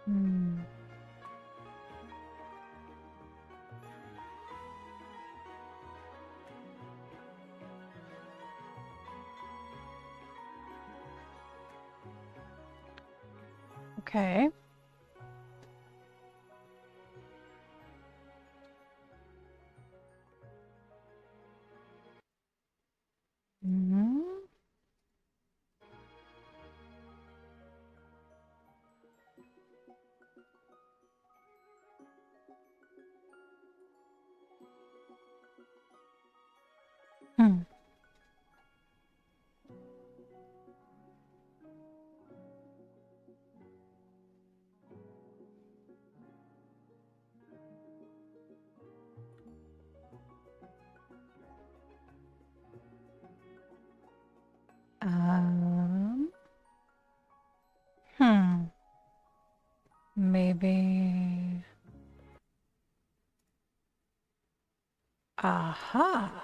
Hmm. Okay. Hmm. Hmm. Um. Hmm. Maybe. Aha.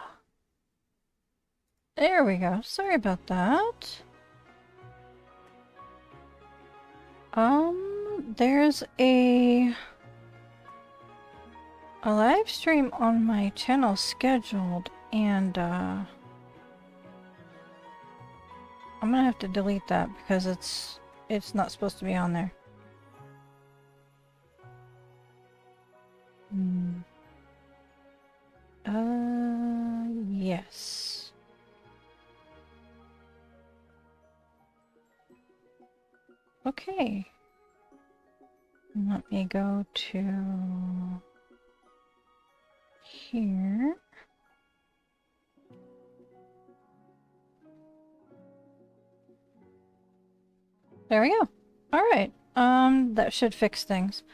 There we go. Sorry about that. There's a live stream on my channel scheduled, and I'm gonna have to delete that because it's not supposed to be on there. Hmm. Yes. Okay. Let me go to here. There we go. Alright. That should fix things.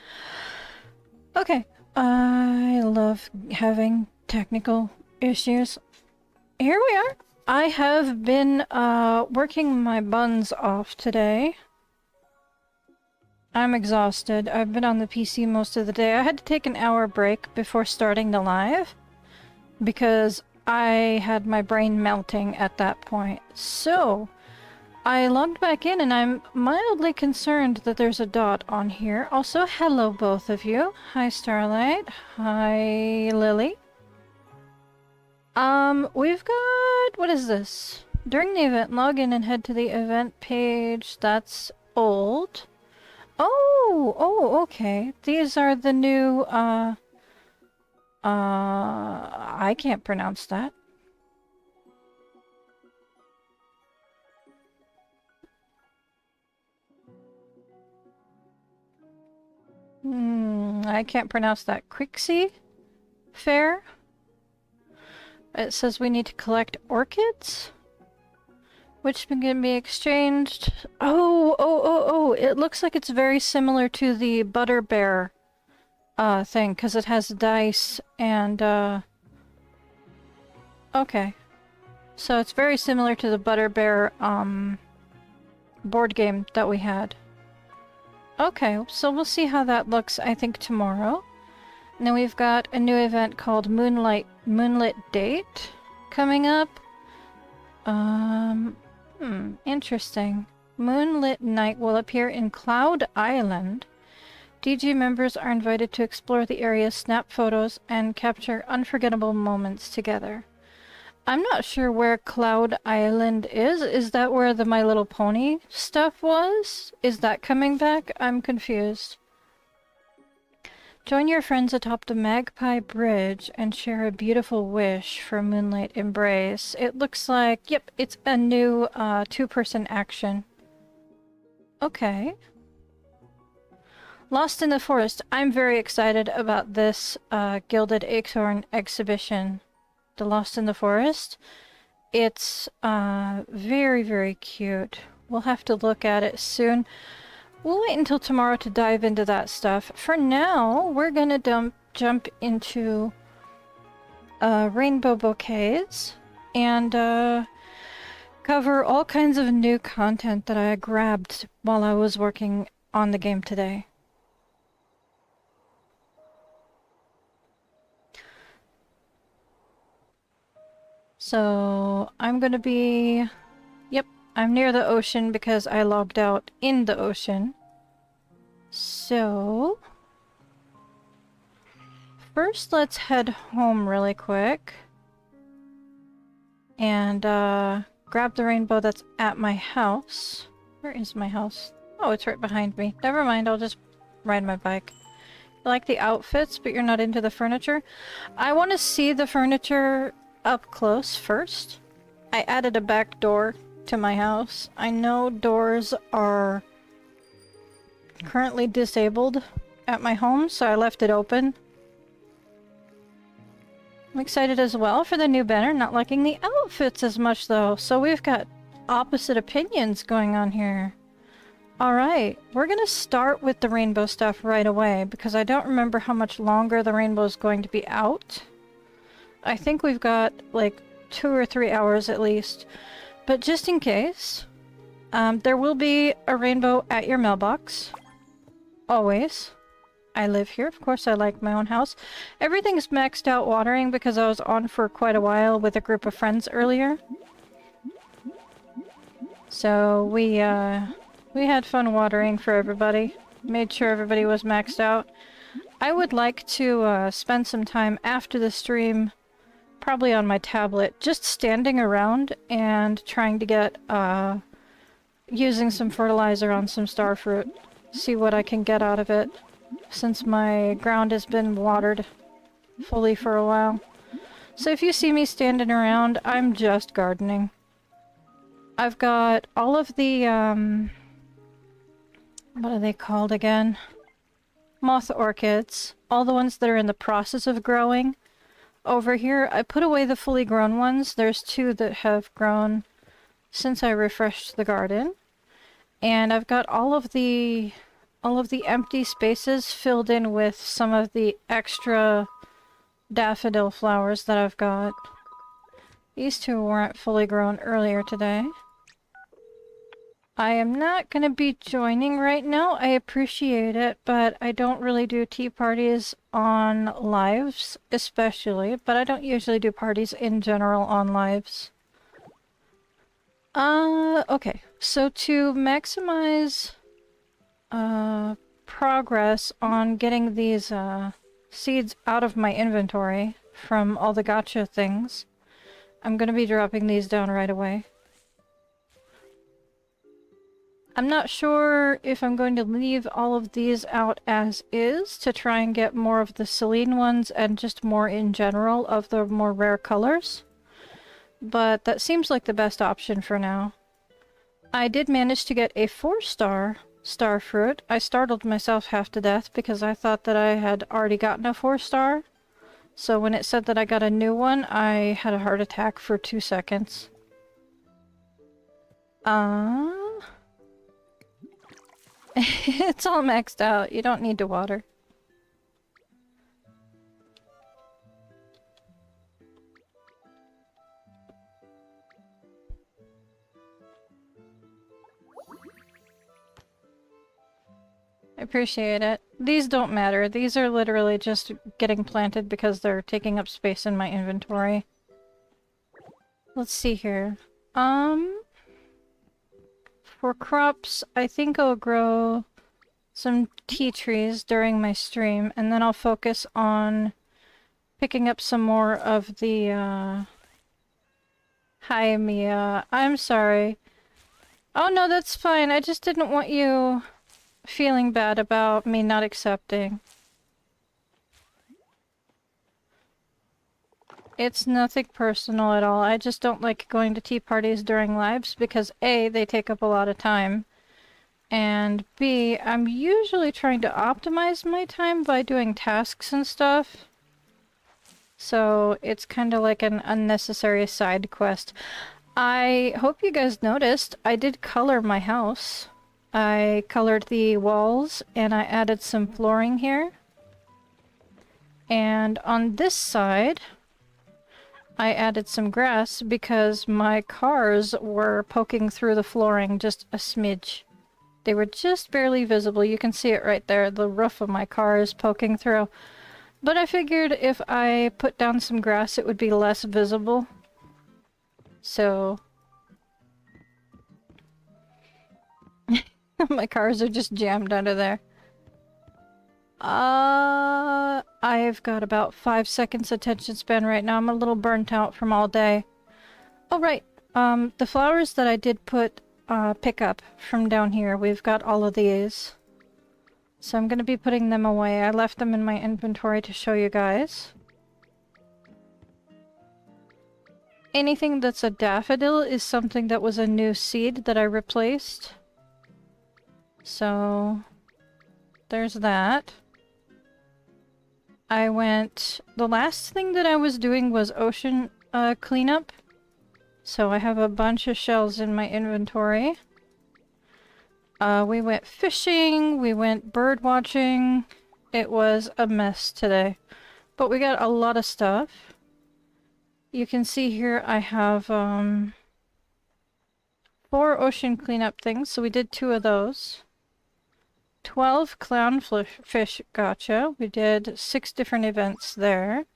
Okay. I love having technical issues. Here we are. I have been, working my buns off today. I'm exhausted. I've been on the PC most of the day. I had to take an hour break before starting the live because I had my brain melting at that point. So, I logged back in and I'm mildly concerned that there's a dot on here. Also, hello both of you. Hi Starlight. Hi Lily. We've got... what is this? During the event, log in and head to the event page. That's old. Oh, okay. These are the new, I can't pronounce that. I can't pronounce that. Quixie Fair? It says we need to collect orchids, which can be exchanged. Oh, it looks like it's very similar to the Butterbear thing, because it has dice and, okay. So it's very similar to the Butterbear, board game that we had. Okay, so we'll see how that looks, I think, tomorrow. And then we've got a new event called Moonlit Date coming up. Interesting. Moonlit Night will appear in Cloud Island. DG members are invited to explore the area, snap photos, and capture unforgettable moments together. I'm not sure where Cloud Island is. Is that where the My Little Pony stuff was? Is that coming back? I'm confused. Join your friends atop the Magpie Bridge and share a beautiful wish for Moonlight Embrace. It looks like, yep, it's a new two-person action. Okay. Lost in the Forest. I'm very excited about this Gilded Acorn exhibition. The Lost in the Forest. It's very, very cute. We'll have to look at it soon. We'll wait until tomorrow to dive into that stuff. For now, we're gonna jump into rainbow bouquets and cover all kinds of new content that I grabbed while I was working on the game today. So I'm gonna be... yep, I'm near the ocean because I logged out in the ocean. So, first let's head home really quick. And grab the rainbow that's at my house. Where is my house? Oh, it's right behind me. Never mind, I'll just ride my bike. You like the outfits, but you're not into the furniture? I want to see the furniture up close first. I added a back door to my house. I know doors are currently disabled at my home, so I left it open. I'm excited as well for the new banner, not liking the outfits as much though, so we've got opposite opinions going on here. Alright, we're gonna start with the rainbow stuff right away, because I don't remember how much longer the rainbow is going to be out. I think we've got like 2 or 3 hours at least, but just in case, there will be a rainbow at your mailbox. Always. I live here. Of course, I like my own house. Everything's maxed out watering because I was on for quite a while with a group of friends earlier. So we had fun watering for everybody. Made sure everybody was maxed out. I would like to spend some time after the stream, probably on my tablet, just standing around and trying to get, using some fertilizer on some starfruit. See what I can get out of it, since my ground has been watered fully for a while. So if you see me standing around, I'm just gardening. I've got all of the, what are they called again? Moth orchids. All the ones that are in the process of growing. Over here, I put away the fully grown ones. There's 2 that have grown since I refreshed the garden. And I've got all of the empty spaces filled in with some of the extra daffodil flowers that I've got. These 2 weren't fully grown earlier today. I am not going to be joining right now. I appreciate it, but I don't really do tea parties on lives, especially, but I don't usually do parties in general on lives. Okay. So to maximize progress on getting these seeds out of my inventory from all the gotcha things, I'm going to be dropping these down right away. I'm not sure if I'm going to leave all of these out as is to try and get more of the Celine ones and just more in general of the more rare colors, but that seems like the best option for now. I did manage to get a 4-star starfruit. I startled myself half to death because I thought that I had already gotten a 4-star. So when it said that I got a new one, I had a heart attack for 2 seconds. It's all maxed out. You don't need to water. I appreciate it. These don't matter. These are literally just getting planted because they're taking up space in my inventory. Let's see here. For crops, I think I'll grow some tea trees during my stream, and then I'll focus on picking up some more of the, Hi, Mia. I'm sorry. Oh, no, that's fine. I just didn't want you feeling bad about me not accepting. It's nothing personal at all. I just don't like going to tea parties during lives because A, they take up a lot of time, and B, I'm usually trying to optimize my time by doing tasks and stuff. So it's kind of like an unnecessary side quest. I hope you guys noticed, I did color my house. I colored the walls and I added some flooring here. And on this side, I added some grass because my cars were poking through the flooring just a smidge. They were just barely visible. You can see it right there. The roof of my car is poking through. But I figured if I put down some grass, it would be less visible. So my cars are just jammed under there. I've got about 5 seconds attention span right now. I'm a little burnt out from all day. Oh, right. The flowers that I did pick up from down here, we've got all of these. So I'm gonna be putting them away. I left them in my inventory to show you guys. Anything that's a daffodil is something that was a new seed that I replaced. So there's that. The last thing that I was doing was ocean cleanup. So I have a bunch of shells in my inventory. We went fishing, we went bird watching. It was a mess today. But we got a lot of stuff. You can see here I have 4 ocean cleanup things, so we did 2 of those. 12 clownfish gotcha. We did 6 different events there.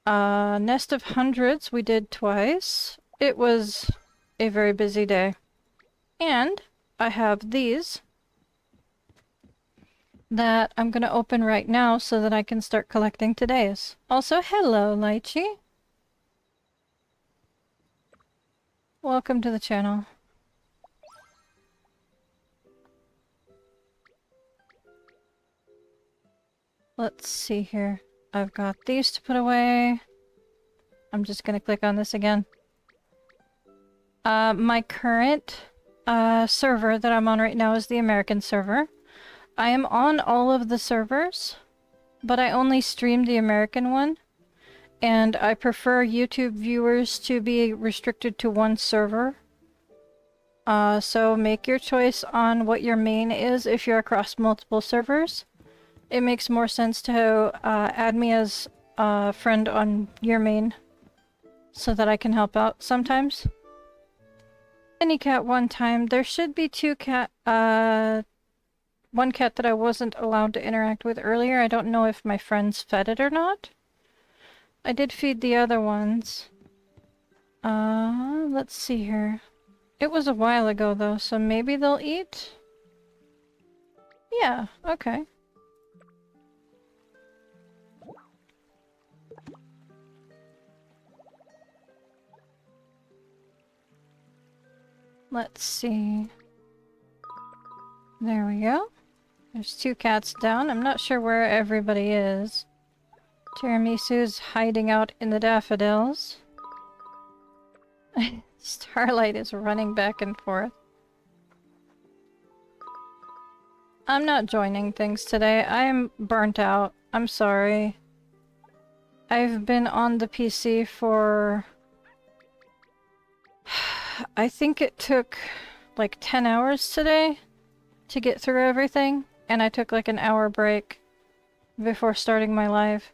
Nest of Hundreds we did twice. It was a very busy day. And I have these that I'm gonna open right now so that I can start collecting today's. Also, hello, Lychee. Welcome to the channel. Let's see here. I've got these to put away. I'm just gonna click on this again. My current server that I'm on right now is the American server. I am on all of the servers, but I only stream the American one, and I prefer YouTube viewers to be restricted to one server. So make your choice on what your main is if you're across multiple servers. It makes more sense to add me as a friend on your main so that I can help out sometimes. Any cat one time. There should be 2 cat, one cat that I wasn't allowed to interact with earlier. I don't know if my friends fed it or not. I did feed the other ones. Let's see here. It was a while ago though, so maybe they'll eat? Yeah, okay. Let's see. There we go. There's 2 cats down. I'm not sure where everybody is. Tiramisu's hiding out in the daffodils. Starlight is running back and forth. I'm not joining things today. I'm burnt out. I'm sorry. I've been on the PC for... I think it took like 10 hours today to get through everything, and I took like an hour break before starting my live.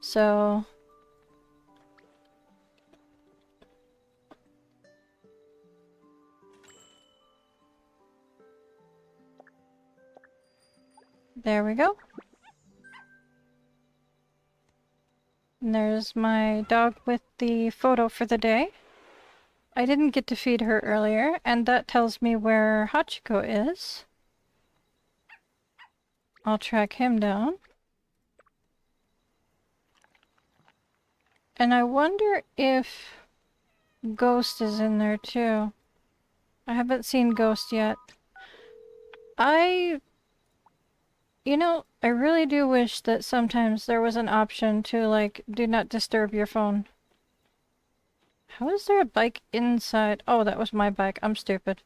So... there we go. And there's my dog with the photo for the day. I didn't get to feed her earlier, and that tells me where Hachiko is. I'll track him down. And I wonder if Ghost is in there too. I haven't seen Ghost yet. You know, I really do wish that sometimes there was an option to, like, do not disturb your phone. How is there a bike inside? Oh, that was my bike. I'm stupid.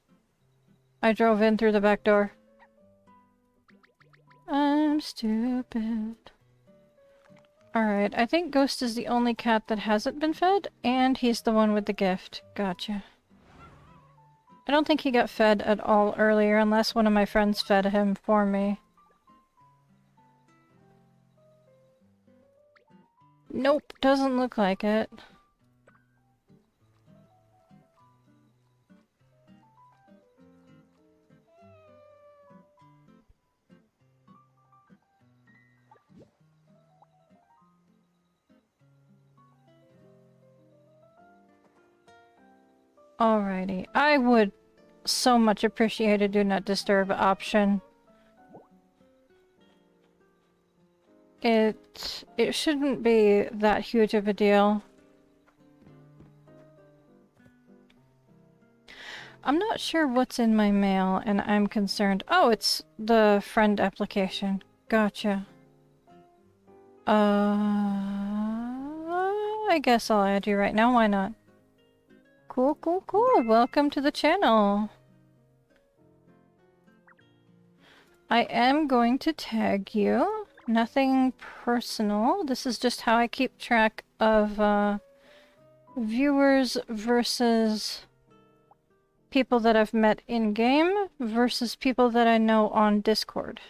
I drove in through the back door. I'm stupid. Alright, I think Ghost is the only cat that hasn't been fed, and he's the one with the gift. Gotcha. I don't think he got fed at all earlier, unless one of my friends fed him for me. Nope, doesn't look like it. Alrighty, I would so much appreciate a do not disturb option. it shouldn't be that huge of a deal. I'm not sure what's in my mail, and I'm concerned. Oh, it's the friend application. Gotcha. I guess I'll add you right now. Why not? Cool, cool, cool. Welcome to the channel. I am going to tag you. Nothing personal. This is just how I keep track of viewers versus people that I've met in-game versus people that I know on Discord.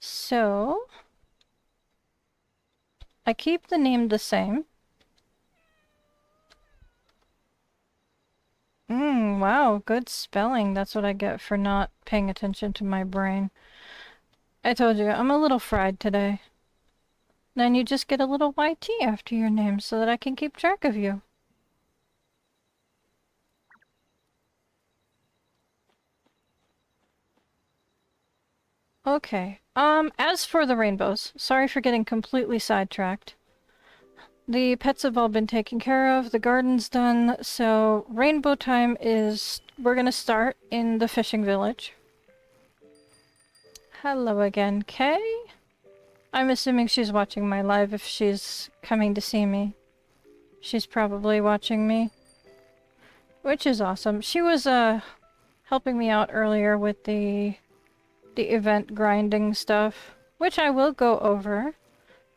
So, I keep the name the same. Wow, good spelling. That's what I get for not paying attention to my brain. I told you, I'm a little fried today. Then you just get a little YT after your name so that I can keep track of you. Okay, as for the rainbows, sorry for getting completely sidetracked. The pets have all been taken care of, the garden's done, so rainbow time is... we're gonna start in the fishing village. Hello again, Kay. I'm assuming she's watching my live if she's coming to see me. She's probably watching me. Which is awesome. She was, helping me out earlier with the event grinding stuff, which I will go over.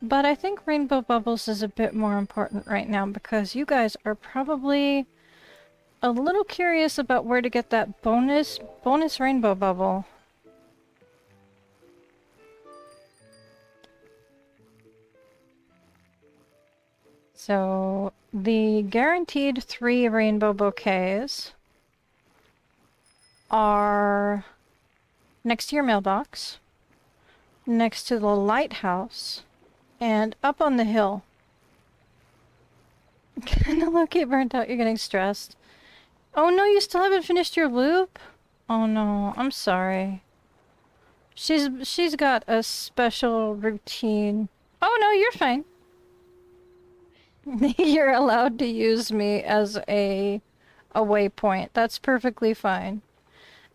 But I think Rainbow Bubbles is a bit more important right now because you guys are probably a little curious about where to get that bonus Rainbow Bubble. So, the guaranteed 3 rainbow bouquets are next to your mailbox, next to the lighthouse, and up on the hill. Kinda low-key burnt out, you're getting stressed. Oh no, you still haven't finished your loop? Oh no, I'm sorry. She's got a special routine. Oh no, you're fine. You're allowed to use me as a waypoint. That's perfectly fine.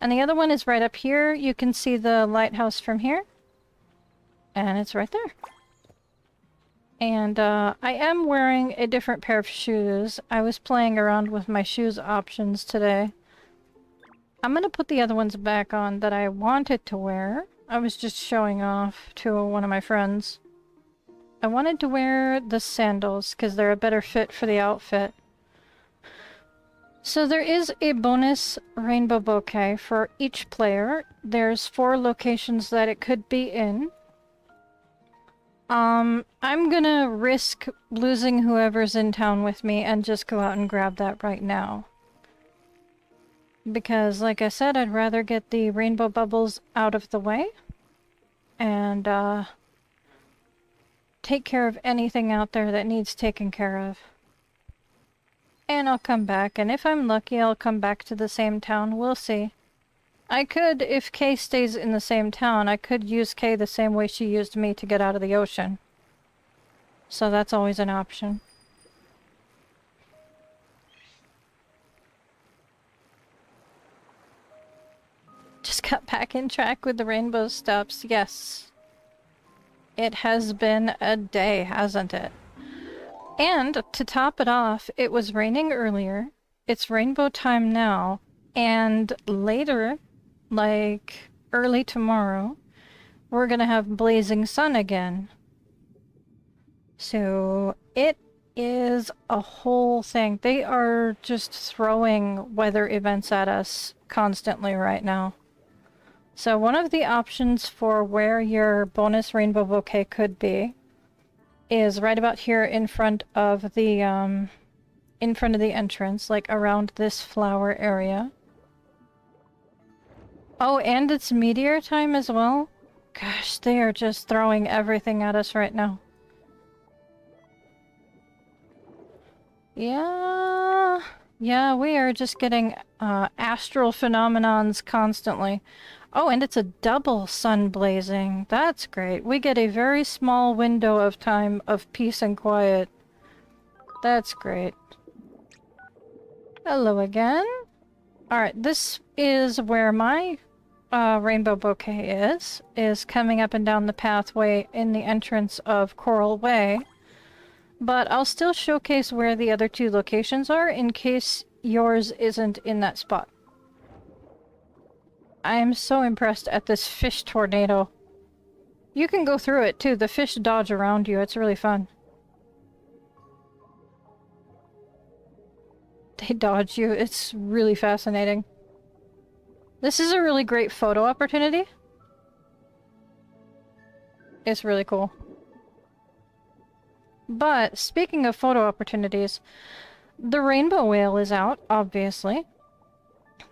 And the other one is right up here. You can see the lighthouse from here. And it's right there. And I am wearing a different pair of shoes. I was playing around with my shoes options today. I'm gonna put the other ones back on that I wanted to wear. I was just showing off to one of my friends. I wanted to wear the sandals because they're a better fit for the outfit. So there is a bonus rainbow bouquet for each player. There's 4 locations that it could be in. I'm gonna risk losing whoever's in town with me and just go out and grab that right now. Because, like I said, I'd rather get the rainbow bubbles out of the way. And, take care of anything out there that needs taken care of. And I'll come back, and if I'm lucky, I'll come back to the same town. We'll see. I could, if Kay stays in the same town, I could use Kay the same way she used me to get out of the ocean. So that's always an option. Just got back in track with the rainbow stops. Yes. It has been a day, hasn't it? And to top it off, it was raining earlier. It's rainbow time now. And later, like early tomorrow, we're gonna have blazing sun again. So it is a whole thing. They are just throwing weather events at us constantly right now. So one of the options for where your bonus rainbow bouquet could be is right about here in front of the entrance, like around this flower area. Oh, and it's meteor time as well? Gosh, they are just throwing everything at us right now. Yeah, we are just getting astral phenomenons constantly. Oh, and it's a double sun blazing. That's great. We get a very small window of time of peace and quiet. That's great. Hello again. Alright, this is where my rainbow bouquet is coming up and down the pathway in the entrance of Coral Way. But I'll still showcase where the other two locations are in case yours isn't in that spot. I am so impressed at this fish tornado. You can go through it too. The fish dodge around you. It's really fun. They dodge you. It's really fascinating. This is a really great photo opportunity. It's really cool. But speaking of photo opportunities, the rainbow whale is out, obviously,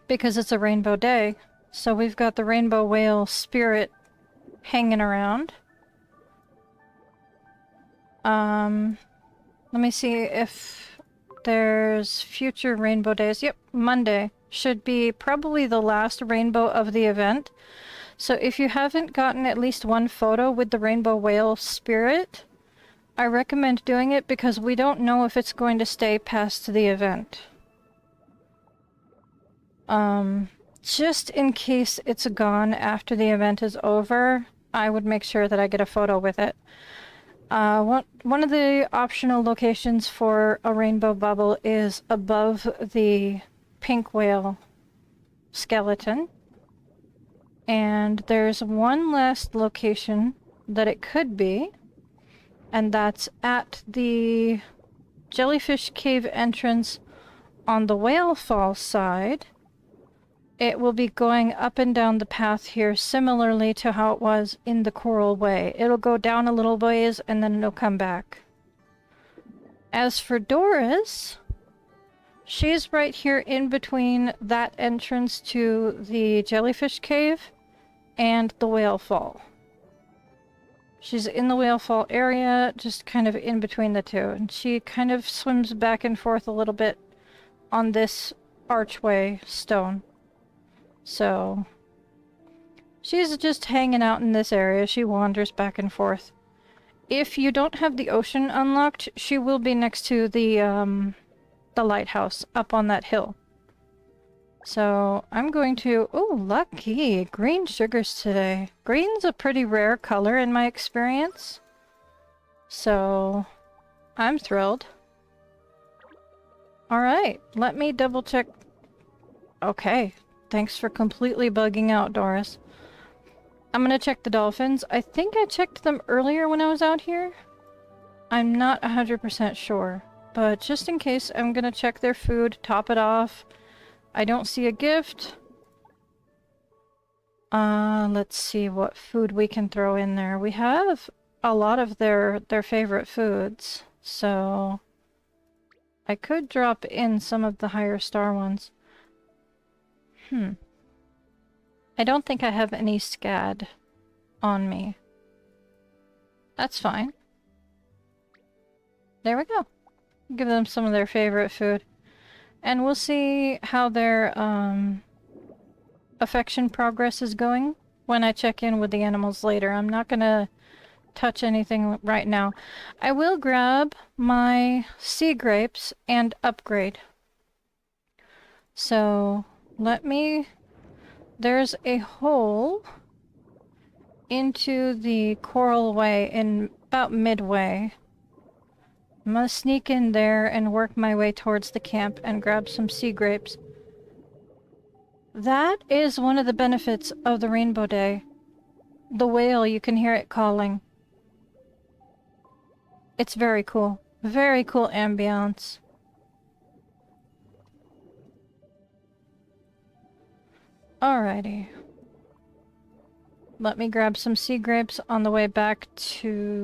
because it's a rainbow day. So we've got the rainbow whale spirit hanging around. Let me see if there's future rainbow days. Yep, Monday should be probably the last rainbow of the event. So if you haven't gotten at least one photo with the rainbow whale spirit, I recommend doing it because we don't know if it's going to stay past the event. Just in case it's gone after the event is over, I would make sure that I get a photo with it. One of the optional locations for a rainbow bubble is above the pink whale skeleton. And there's one last location that it could be, and that's at the jellyfish cave entrance on the whale fall side. It will be going up and down the path here, similarly to how it was in the Coral Way. It'll go down a little ways, and then it'll come back. As for Doris, she's right here in between that entrance to the jellyfish cave and the whale fall. She's in the whale fall area, just kind of in between the two, and she kind of swims back and forth a little bit on this archway stone. So she's just hanging out in this area. She wanders back and forth. If you don't have the ocean unlocked, she will be next to the lighthouse up on that hill. So I'm going to... Oh, lucky! Green sugars today. Green's a pretty rare color in my experience. So I'm thrilled. Alright, let me double check. Okay. Thanks for completely bugging out, Doris. I'm gonna check the dolphins. I think I checked them earlier when I was out here. I'm not 100% sure. But just in case, I'm gonna check their food, top it off. I don't see a gift. Let's see what food we can throw in there. We have a lot of their favorite foods, so I could drop in some of the higher star ones. I don't think I have any SCAD on me. That's fine. There we go. Give them some of their favorite food. And we'll see how their affection progress is going when I check in with the animals later. I'm not gonna touch anything right now. I will grab my sea grapes and upgrade. So let me... There's a hole into the Coral Way in about midway. I'm gonna sneak in there and work my way towards the camp and grab some sea grapes. That is one of the benefits of the Rainbow Day. The whale, you can hear it calling. It's very cool. Very cool ambiance. Alrighty. Let me grab some sea grapes on the way back to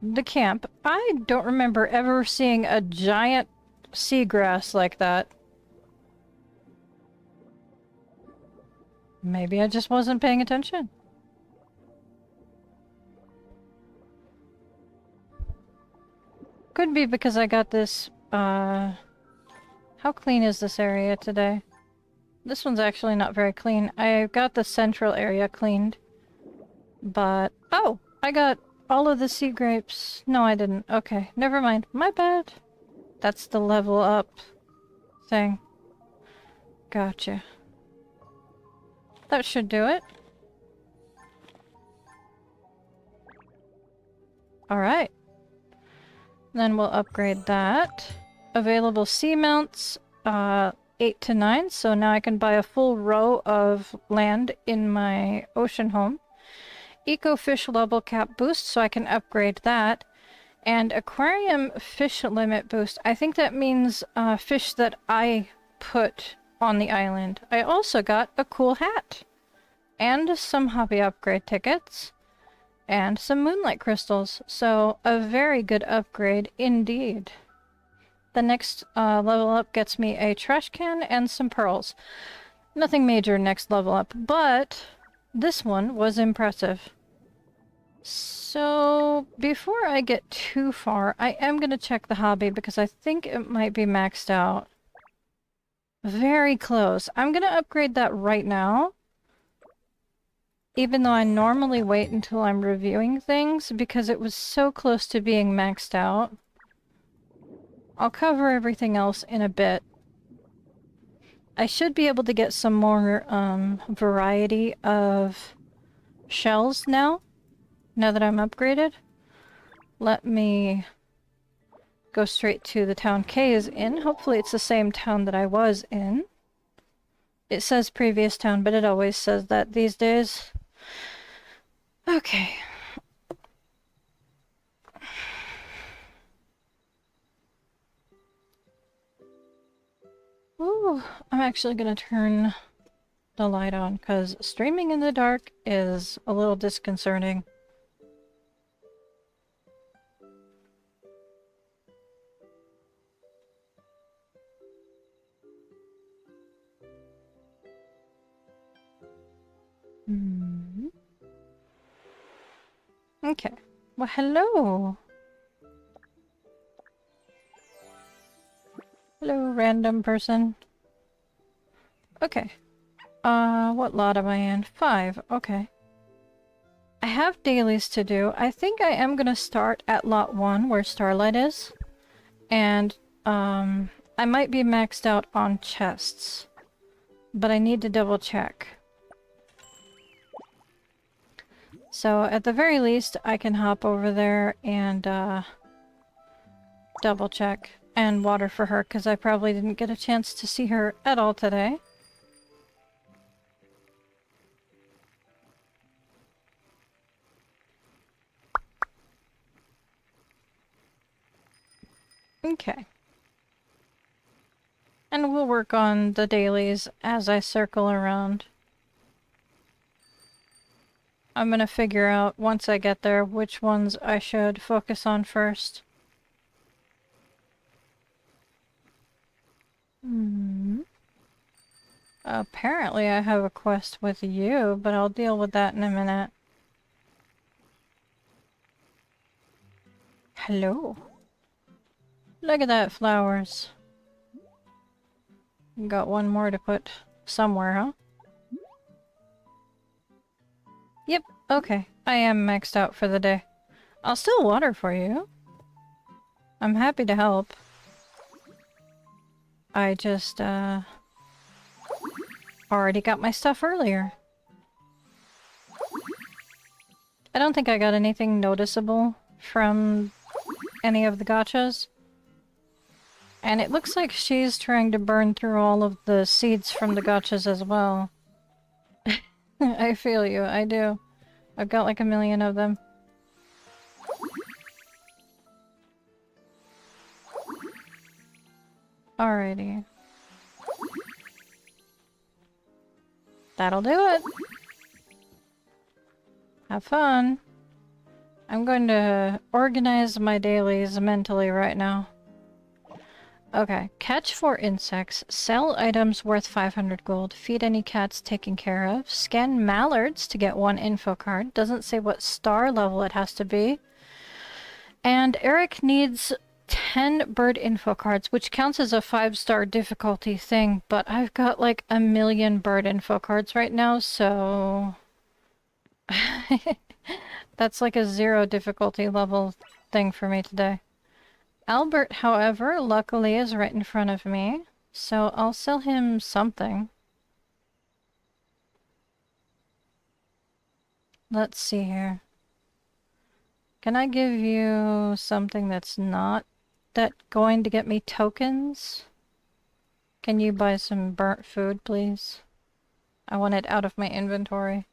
the camp. I don't remember ever seeing a giant seagrass like that. Maybe I just wasn't paying attention. Could be because I got this, how clean is this area today? This one's actually not very clean. I got the central area cleaned. But... oh! I got all of the sea grapes. No, I didn't. Okay, never mind. My bad. That's the level up thing. Gotcha. That should do it. Alright. Then we'll upgrade that. Available seamounts, 8 to 9, so now I can buy a full row of land in my ocean home. Eco fish level cap boost, so I can upgrade that. And aquarium fish limit boost. I think that means fish that I put on the island. I also got a cool hat. And some hobby upgrade tickets. And some moonlight crystals. So a very good upgrade indeed. The next level up gets me a trash can and some pearls. Nothing major next level up, but this one was impressive. So before I get too far, I am going to check the hobby because I think it might be maxed out. Very close. I'm going to upgrade that right now. Even though I normally wait until I'm reviewing things because it was so close to being maxed out. I'll cover everything else in a bit. I should be able to get some more variety of shells now that I'm upgraded. Let me go straight to the town Kay is in. Hopefully it's the same town that I was in. It says previous town, but it always says that these days. Okay. Ooh, I'm actually gonna turn the light on because streaming in the dark is a little disconcerting. Okay. Well, hello! Hello, random person. Okay. What lot am I in? 5. Okay. I have dailies to do. I think I am gonna start at lot 1, where Starlight is. And, I might be maxed out on chests. But I need to double check. So, at the very least, I can hop over there and, double check. And water for her, because I probably didn't get a chance to see her at all today. Okay. And we'll work on the dailies as I circle around. I'm gonna figure out, once I get there, which ones I should focus on first. Apparently I have a quest with you, but I'll deal with that in a minute. Hello. Look at that, flowers. Got one more to put somewhere, huh? Yep, okay. I am maxed out for the day. I'll still water for you. I'm happy to help. I just, already got my stuff earlier. I don't think I got anything noticeable from any of the gachas. And it looks like she's trying to burn through all of the seeds from the gachas as well. I feel you, I do. I've got like 1,000,000 of them. Alrighty. That'll do it. Have fun. I'm going to organize my dailies mentally right now. Okay. Catch 4 insects. Sell items worth 500 gold. Feed any cats taken care of. Scan mallards to get 1 info card. Doesn't say what star level it has to be. And Eric needs 10 bird info cards, which counts as a 5-star difficulty thing, but I've got like a million bird info cards right now, so... That's like a 0 difficulty level thing for me today. Albert, however, luckily is right in front of me, so I'll sell him something. Let's see here. Can I give you something that's not going to get me tokens? Can you buy some burnt food, please? I want it out of my inventory.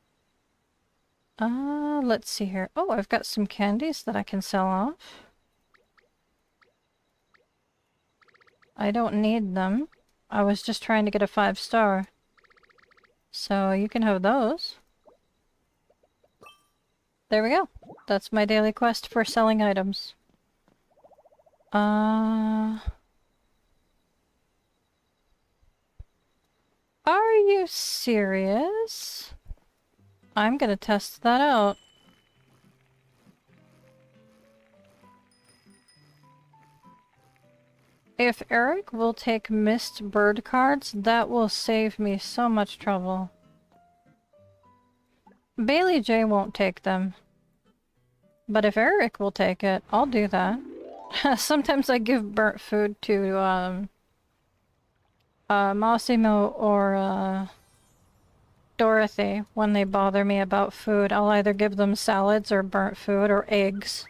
Let's see here. Oh, I've got some candies that I can sell off. I don't need them. I was just trying to get a 5-star. So you can have those. There we go. That's my daily quest for selling items. Are you serious? I'm gonna test that out. If Eric will take missed bird cards, that will save me so much trouble. Bailey J won't take them. But if Eric will take it, I'll do that. Sometimes I give burnt food to, Massimo or, Dorothy when they bother me about food. I'll either give them salads or burnt food or eggs.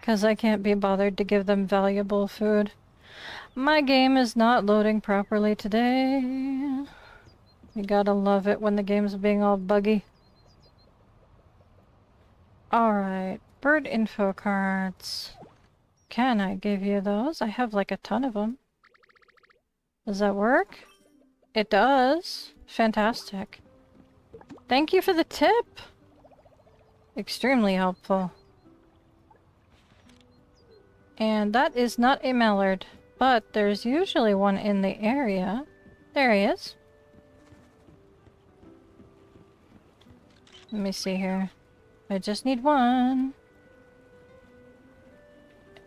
'Cause I can't be bothered to give them valuable food. My game is not loading properly today. You gotta love it when the game's being all buggy. Alright, bird info cards. Can I give you those? I have like a ton of them. Does that work? It does. Fantastic. Thank you for the tip! Extremely helpful. And that is not a mallard, but there's usually one in the area. There he is. Let me see here. I just need one.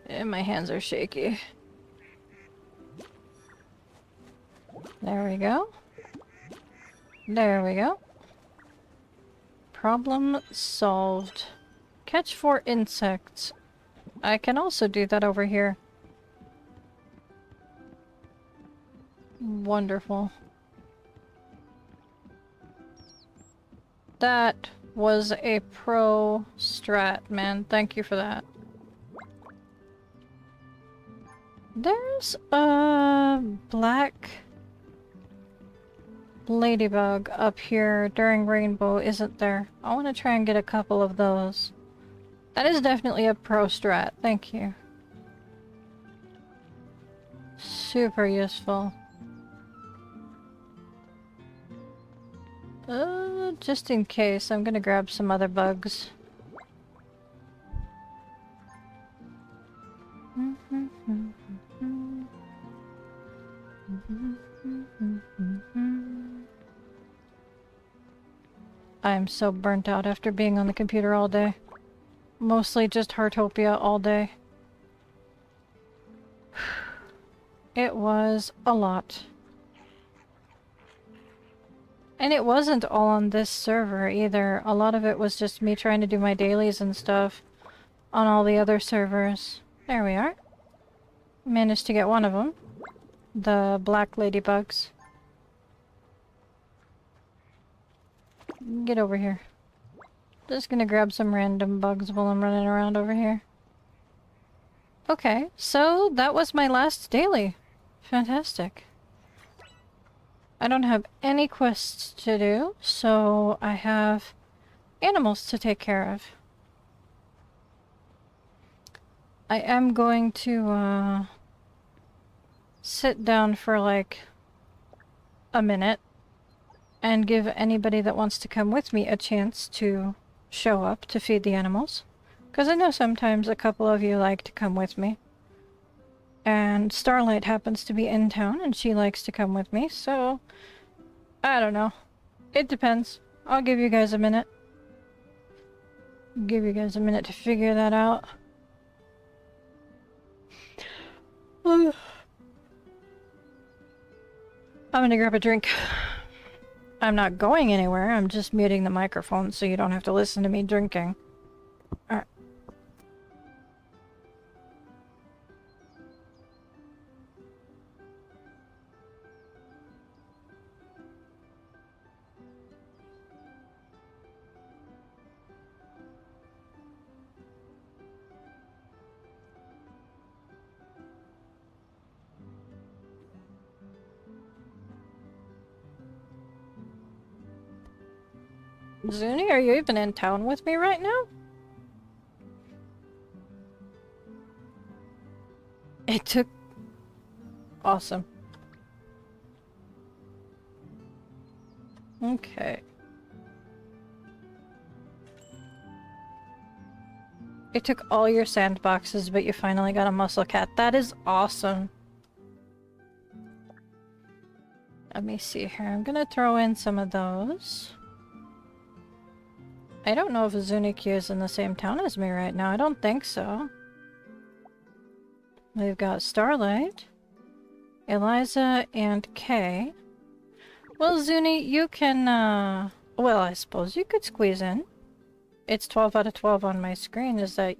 And my hands are shaky. There we go. There we go. Problem solved. Catch 4 insects. I can also do that over here. Wonderful. That was a pro strat, man. Thank you for that. There's a black ladybug up here during rainbow, isn't there? I want to try and get a couple of those. That is definitely a pro strat. Thank you. Super useful. Just in case, I'm gonna grab some other bugs. I'm so burnt out after being on the computer all day. Mostly just Heartopia all day. It was a lot. And it wasn't all on this server either. A lot of it was just me trying to do my dailies and stuff on all the other servers. There we are. Managed to get one of them. The black ladybugs. Get over here. Just gonna grab some random bugs while I'm running around over here. Okay, so that was my last daily. Fantastic. I don't have any quests to do, so I have animals to take care of. I am going to sit down for like a minute and give anybody that wants to come with me a chance to show up to feed the animals. Because I know sometimes a couple of you like to come with me. And Starlight happens to be in town and she likes to come with me, so I don't know. It depends. I'll give you guys a minute. Give you guys a minute to figure that out. I'm gonna grab a drink. I'm not going anywhere, I'm just muting the microphone so you don't have to listen to me drinking. Alright. Zuni, are you even in town with me right now? It took... Awesome. Okay. It took all your sandboxes, but you finally got a muscle cat. That is awesome. Let me see here. I'm gonna throw in some of those. I don't know if Zuniq is in the same town as me right now. I don't think so. We've got Starlight, Eliza, and Kay. Well, Zuni, you can, well, I suppose you could squeeze in. It's 12 out of 12 on my screen. Is that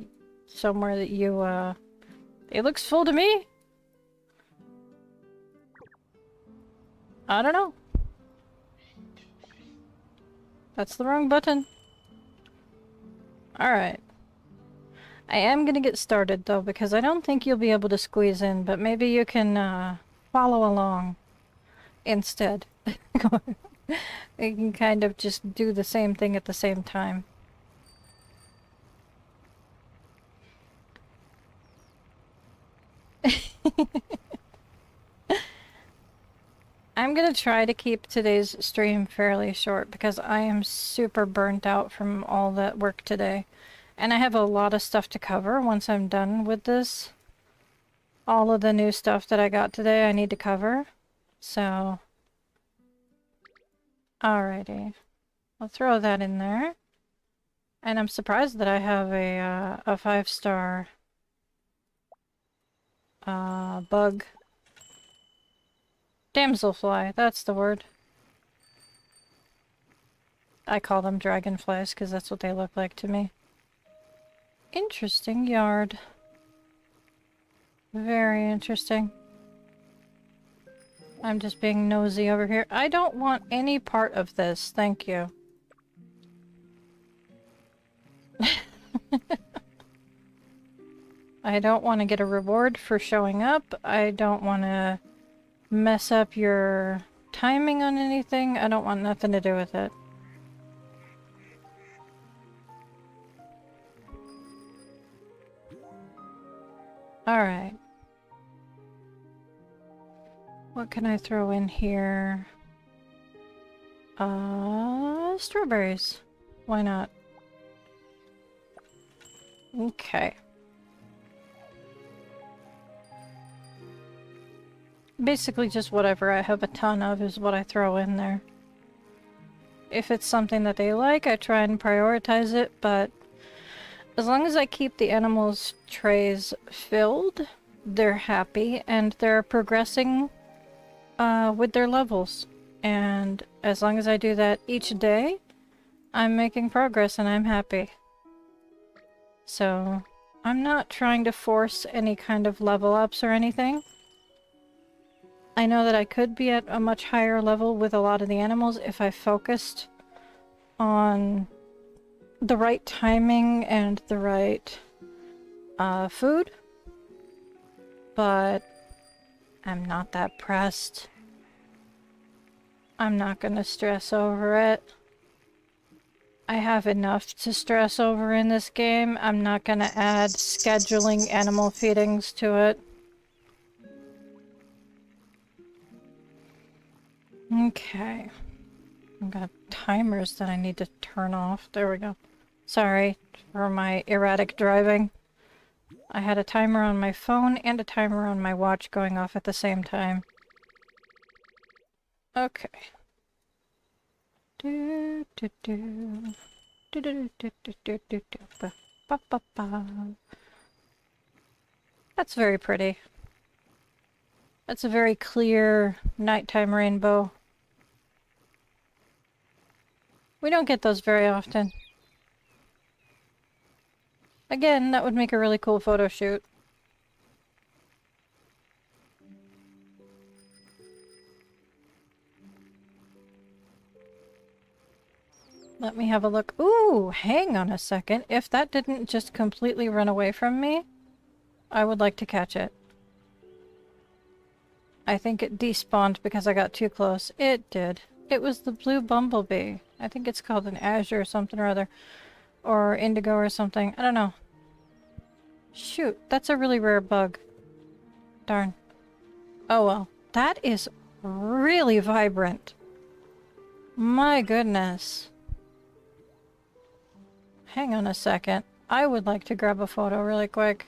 somewhere that you, it looks full to me? I don't know. That's the wrong button. Alright. I am gonna get started though, because I don't think you'll be able to squeeze in, but maybe you can, follow along instead. You can kind of just do the same thing at the same time. I'm gonna try to keep today's stream fairly short because I am super burnt out from all that work today. And I have a lot of stuff to cover once I'm done with this. All of the new stuff that I got today I need to cover. So... Alrighty. I'll throw that in there. And I'm surprised that I have a 5-star... bug. Damselfly, that's the word. I call them dragonflies because that's what they look like to me. Interesting yard. Very interesting. I'm just being nosy over here. I don't want any part of this, thank you. I don't want to get a reward for showing up. I don't want to mess up your timing on anything. I don't want nothing to do with it. Alright. What can I throw in here? Strawberries. Why not? Okay. Basically just whatever I have a ton of is what I throw in there. If it's something that they like, I try and prioritize it, but as long as I keep the animals' trays filled, they're happy and they're progressing with their levels. And as long as I do that each day, I'm making progress and I'm happy. So, I'm not trying to force any kind of level ups or anything. I know that I could be at a much higher level with a lot of the animals if I focused on the right timing and the right food, but I'm not that pressed. I'm not gonna stress over it. I have enough to stress over in this game. I'm not gonna add scheduling animal feedings to it. Okay. I've got timers that I need to turn off. There we go. Sorry for my erratic driving. I had a timer on my phone and a timer on my watch going off at the same time. Okay. Do do do. Do do do do do do do. Ba ba ba ba. That's very pretty. That's a very clear nighttime rainbow. We don't get those very often. Again, that would make a really cool photo shoot. Let me have a look. Ooh, hang on a second. If that didn't just completely run away from me, I would like to catch it. I think it despawned because I got too close. It did. It was the blue bumblebee. I think it's called an azure or something or other. Or indigo or something. I don't know. Shoot, that's a really rare bug. Darn. Oh well. That is really vibrant. My goodness. Hang on a second. I would like to grab a photo really quick.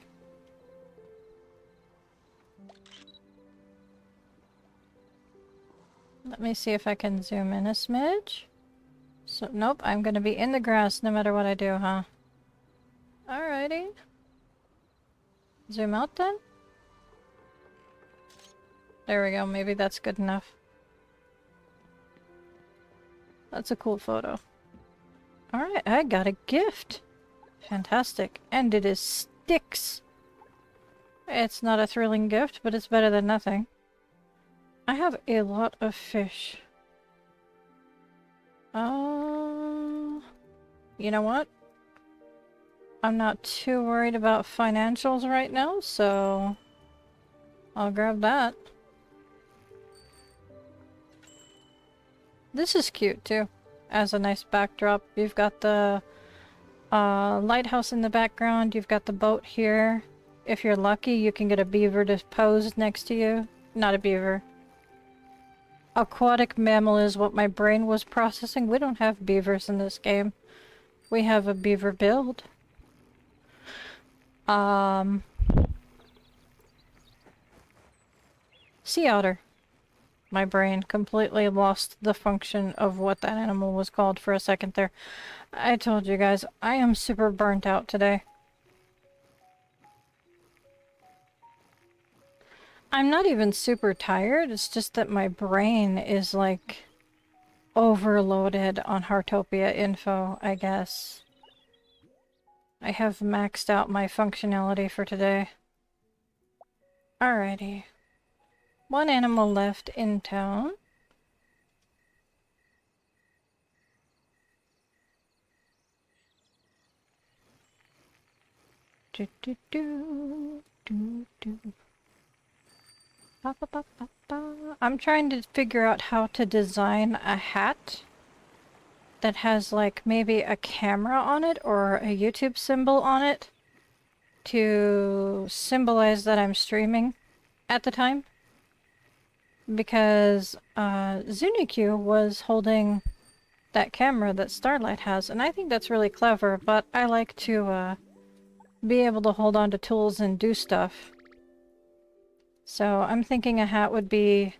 Let me see if I can zoom in a smidge. So, nope, I'm gonna be in the grass no matter what I do, huh? Alrighty. Zoom out then? There we go, maybe that's good enough. That's a cool photo. Alright, I got a gift. Fantastic. And it is sticks. It's not a thrilling gift, but it's better than nothing. I have a lot of fish. You know what? I'm not too worried about financials right now, so I'll grab that. This is cute too, as a nice backdrop. You've got the lighthouse in the background, you've got the boat here. If you're lucky, you can get a beaver to pose next to you. Not a beaver. Aquatic mammal is what my brain was processing. We don't have beavers in this game. We have a beaver build. Sea otter. My brain completely lost the function of what that animal was called for a second there. I told you guys, I am super burnt out today. I'm not even super tired, it's just that my brain is like overloaded on Heartopia info, I guess. I have maxed out my functionality for today. Alrighty. One animal left in town. Do do do do do. Ba, ba, ba, ba, ba. I'm trying to figure out how to design a hat that has like maybe a camera on it or a YouTube symbol on it to symbolize that I'm streaming at the time. Because Zuniq was holding that camera that Starlight has, and I think that's really clever, but I like to be able to hold on to tools and do stuff. So I'm thinking a hat would be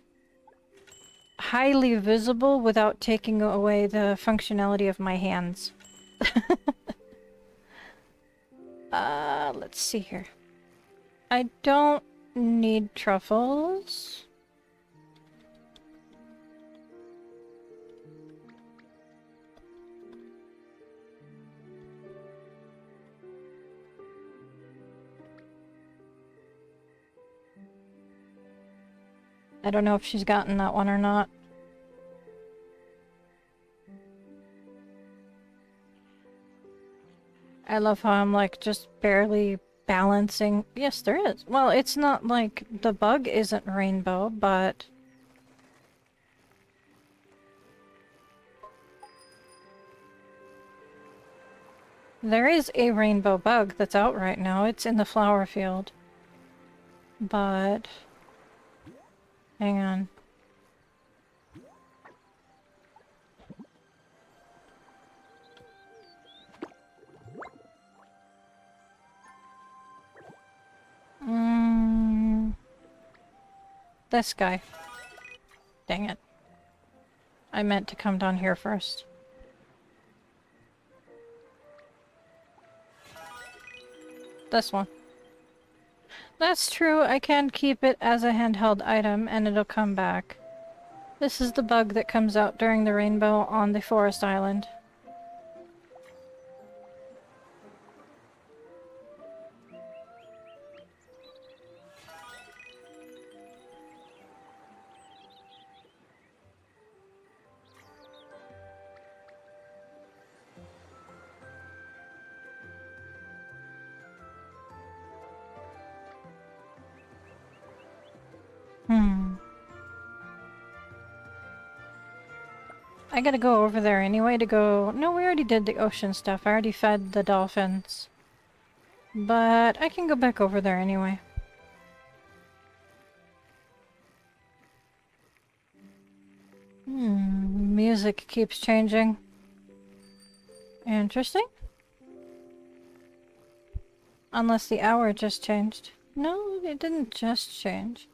highly visible without taking away the functionality of my hands. Let's see here. I don't need truffles. I don't know if she's gotten that one or not. I love how I'm like just barely balancing. Yes, there is. Well, it's not like the bug isn't rainbow, but there is a rainbow bug that's out right now. It's in the flower field. But hang on. This guy. Dang it. I meant to come down here first. This one. That's true. I can keep it as a handheld item and it'll come back. This is the bug that comes out during the rainbow on the forest island. I gotta go over there anyway to go... No, we already did the ocean stuff. I already fed the dolphins. But I can go back over there anyway. Music keeps changing. Interesting. Unless the hour just changed. No, it didn't just change.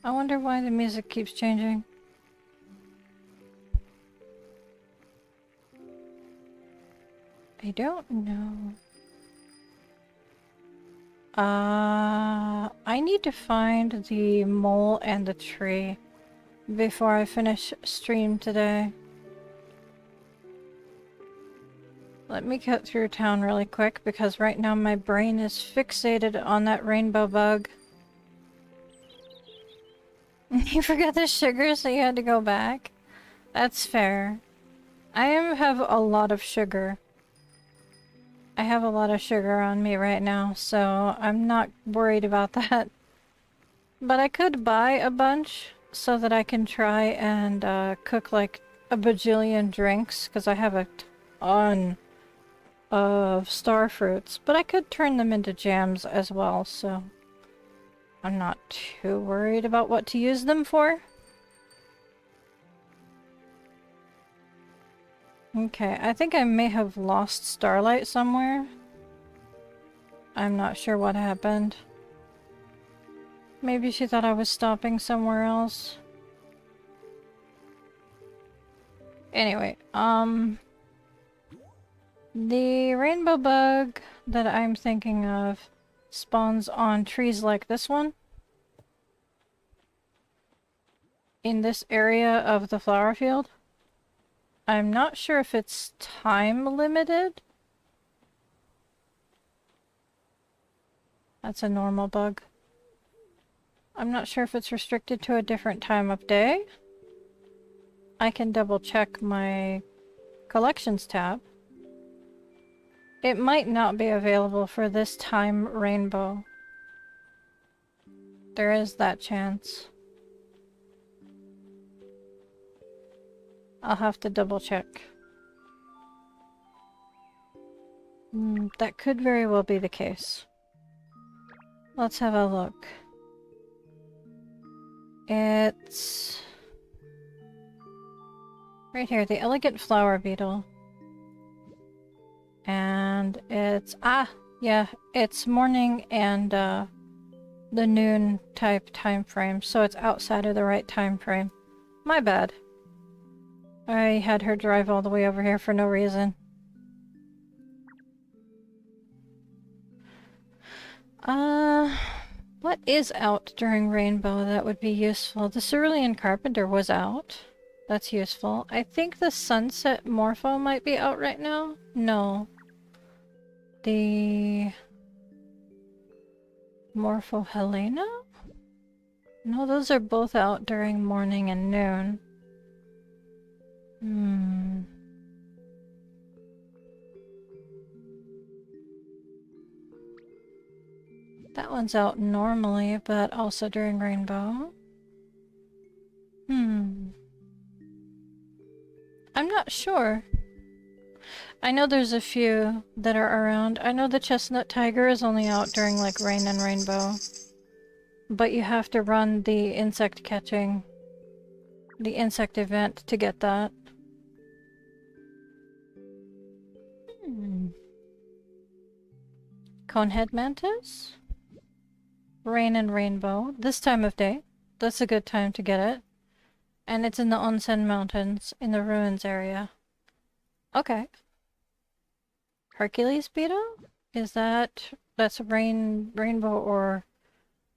I wonder why the music keeps changing. I don't know. I need to find the mole and the tree before I finish stream today. Let me cut through town really quick because right now my brain is fixated on that rainbow bug. You forgot the sugar, so you had to go back? That's fair. I have a lot of sugar. I have a lot of sugar on me right now, so I'm not worried about that. But I could buy a bunch so that I can try and cook like a bajillion drinks, because I have a ton of star fruits. But I could turn them into jams as well, so I'm not too worried about what to use them for. Okay, I think I may have lost Starlight somewhere. I'm not sure what happened. Maybe she thought I was stopping somewhere else. Anyway, the rainbow bug that I'm thinking of spawns on trees like this one. In this area of the flower field. I'm not sure if it's time limited. That's a normal bug. I'm not sure if it's restricted to a different time of day. I can double check my collections tab. It might not be available for this time rainbow. There is that chance. I'll have to double check. That could very well be the case. Let's have a look. It's right here, the elegant flower beetle. And it's... yeah, it's morning and the noon type time frame, so it's outside of the right time frame. My bad. I had her drive all the way over here for no reason. What is out during rainbow that would be useful? The Cerulean Carpenter was out. That's useful. I think the Sunset Morpho might be out right now. No. The... Morpho Helena? No, those are both out during morning and noon. That one's out normally, but also during rainbow. I'm not sure. I know there's a few that are around. I know the Chestnut Tiger is only out during like rain and rainbow. But you have to run the insect catching, the insect event to get that. Conehead Mantis? Rain and rainbow. This time of day. That's a good time to get it. And it's in the Onsen Mountains, in the ruins area. Okay. Hercules beetle? Is that's rainbow or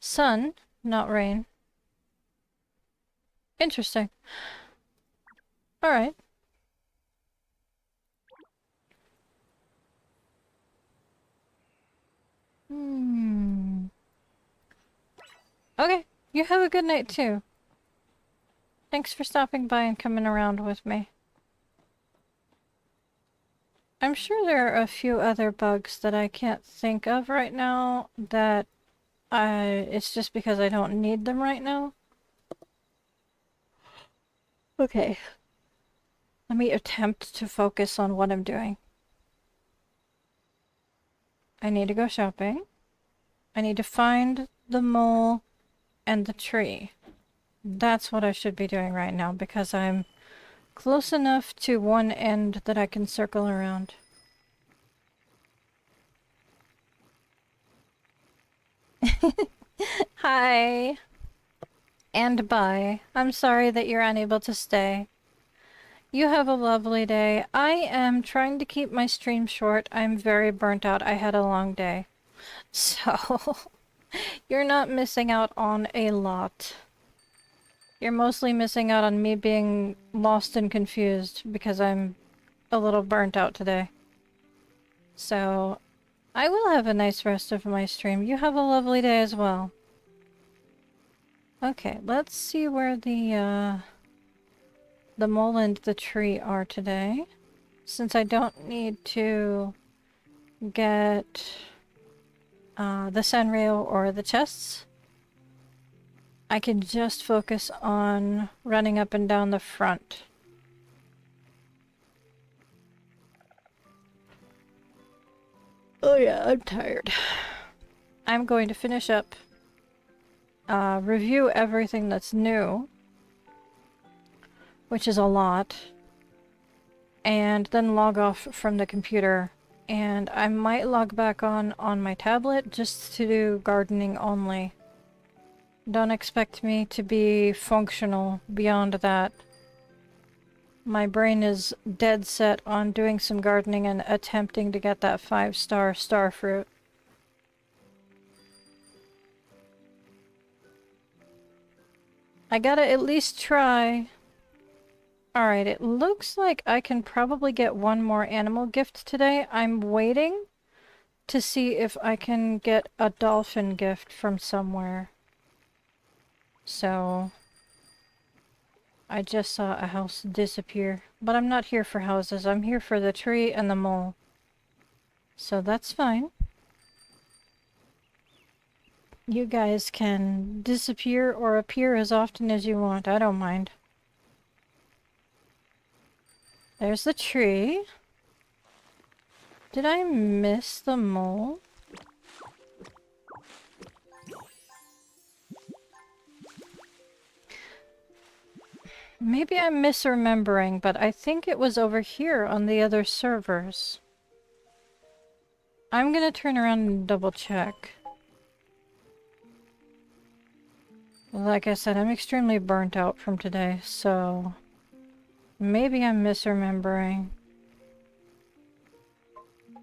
Sun, not rain. Interesting. Alright. Okay, you have a good night too. Thanks for stopping by and coming around with me. I'm sure there are a few other bugs that I can't think of right now that it's just because I don't need them right now. Okay. Let me attempt to focus on what I'm doing. I need to go shopping. I need to find the mole and the tree. That's what I should be doing right now because I'm close enough to one end that I can circle around. Hi. And bye. I'm sorry that you're unable to stay. You have a lovely day. I am trying to keep my stream short. I'm very burnt out. I had a long day. So, you're not missing out on a lot. You're mostly missing out on me being lost and confused because I'm a little burnt out today. So, I will have a nice rest of my stream. You have a lovely day as well. Okay, let's see where the mole and the tree are today. Since I don't need to get the sanrio or the chests, I can just focus on running up and down the front. Oh yeah, I'm tired. I'm going to finish up, review everything that's new, which is a lot, and then log off from the computer. And I might log back on my tablet just to do gardening only. Don't expect me to be functional beyond that. My brain is dead set on doing some gardening and attempting to get that 5-star starfruit. I gotta at least try. Alright, it looks like I can probably get one more animal gift today. I'm waiting to see if I can get a dolphin gift from somewhere. So, I just saw a house disappear. But I'm not here for houses. I'm here for the tree and the mole. So that's fine. You guys can disappear or appear as often as you want. I don't mind. There's the tree. Did I miss the mole? Maybe I'm misremembering, but I think it was over here on the other servers. I'm gonna turn around and double check. Like I said, I'm extremely burnt out from today, so maybe I'm misremembering.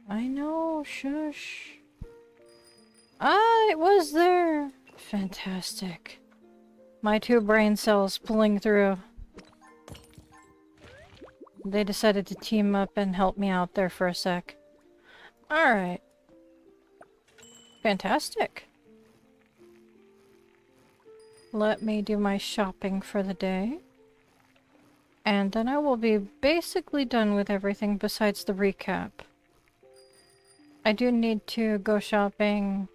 I know, shush. Ah, it was there! Fantastic. My 2 brain cells pulling through. They decided to team up and help me out there for a sec. Alright. Fantastic. Let me do my shopping for the day. And then I will be basically done with everything besides the recap. I do need to go shopping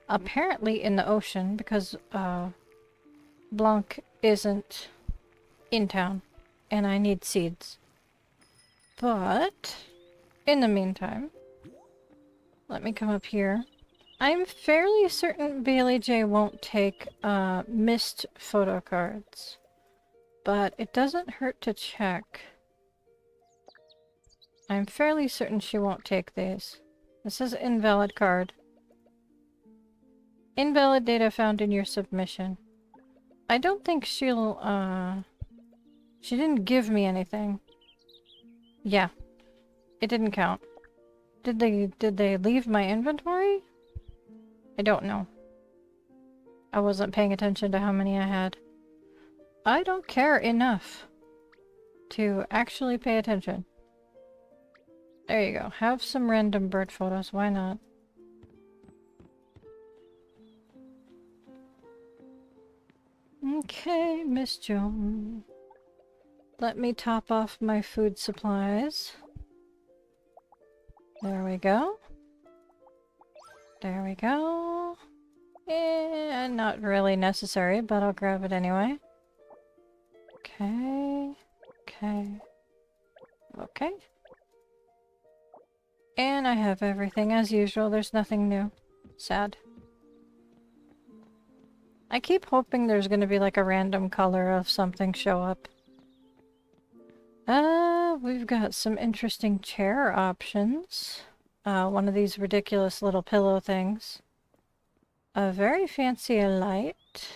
apparently in the ocean because Blanc isn't in town and I need seeds. But in the meantime, let me come up here. I'm fairly certain Bailey J won't take missed photo cards, but it doesn't hurt to check. I'm fairly certain she won't take these. This is invalid card. Invalid data found in your submission. I don't think she'll, she didn't give me anything. Yeah. It didn't count. Did they leave my inventory? I don't know. I wasn't paying attention to how many I had. I don't care enough to actually pay attention. There you go. Have some random bird photos. Why not? Okay, Miss Jones. Let me top off my food supplies. There we go. There we go. Eh, not really necessary, but I'll grab it anyway. Okay. Okay. Okay. And I have everything as usual. There's nothing new. Sad. I keep hoping there's gonna be like a random color of something show up. We've got some interesting chair options. One of these ridiculous little pillow things. A very fancy light.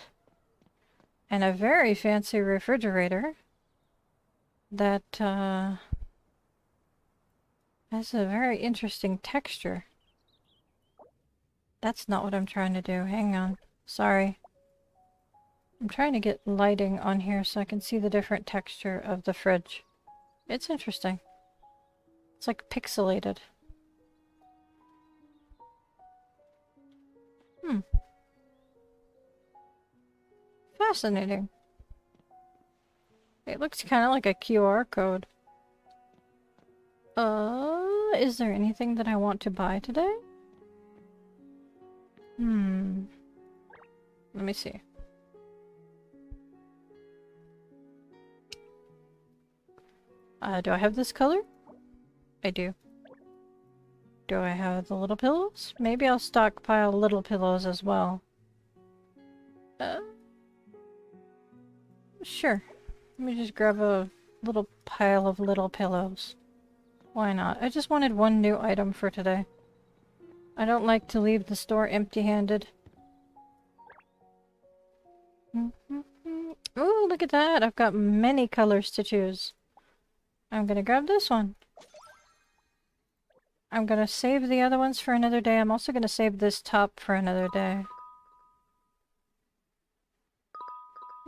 And a very fancy refrigerator. That, has a very interesting texture. That's not what I'm trying to do. Hang on. Sorry. I'm trying to get lighting on here so I can see the different texture of the fridge. It's interesting. It's like pixelated. Fascinating. It looks kind of like a QR code. Is there anything that I want to buy today? Let me see. Do I have this color? I do. Do I have the little pillows? Maybe I'll stockpile little pillows as well. Sure. Let me just grab a little pile of little pillows. Why not? I just wanted one new item for today. I don't like to leave the store empty-handed. Ooh, look at that! I've got many colors to choose. I'm gonna grab this one. I'm gonna save the other ones for another day. I'm also gonna save this top for another day.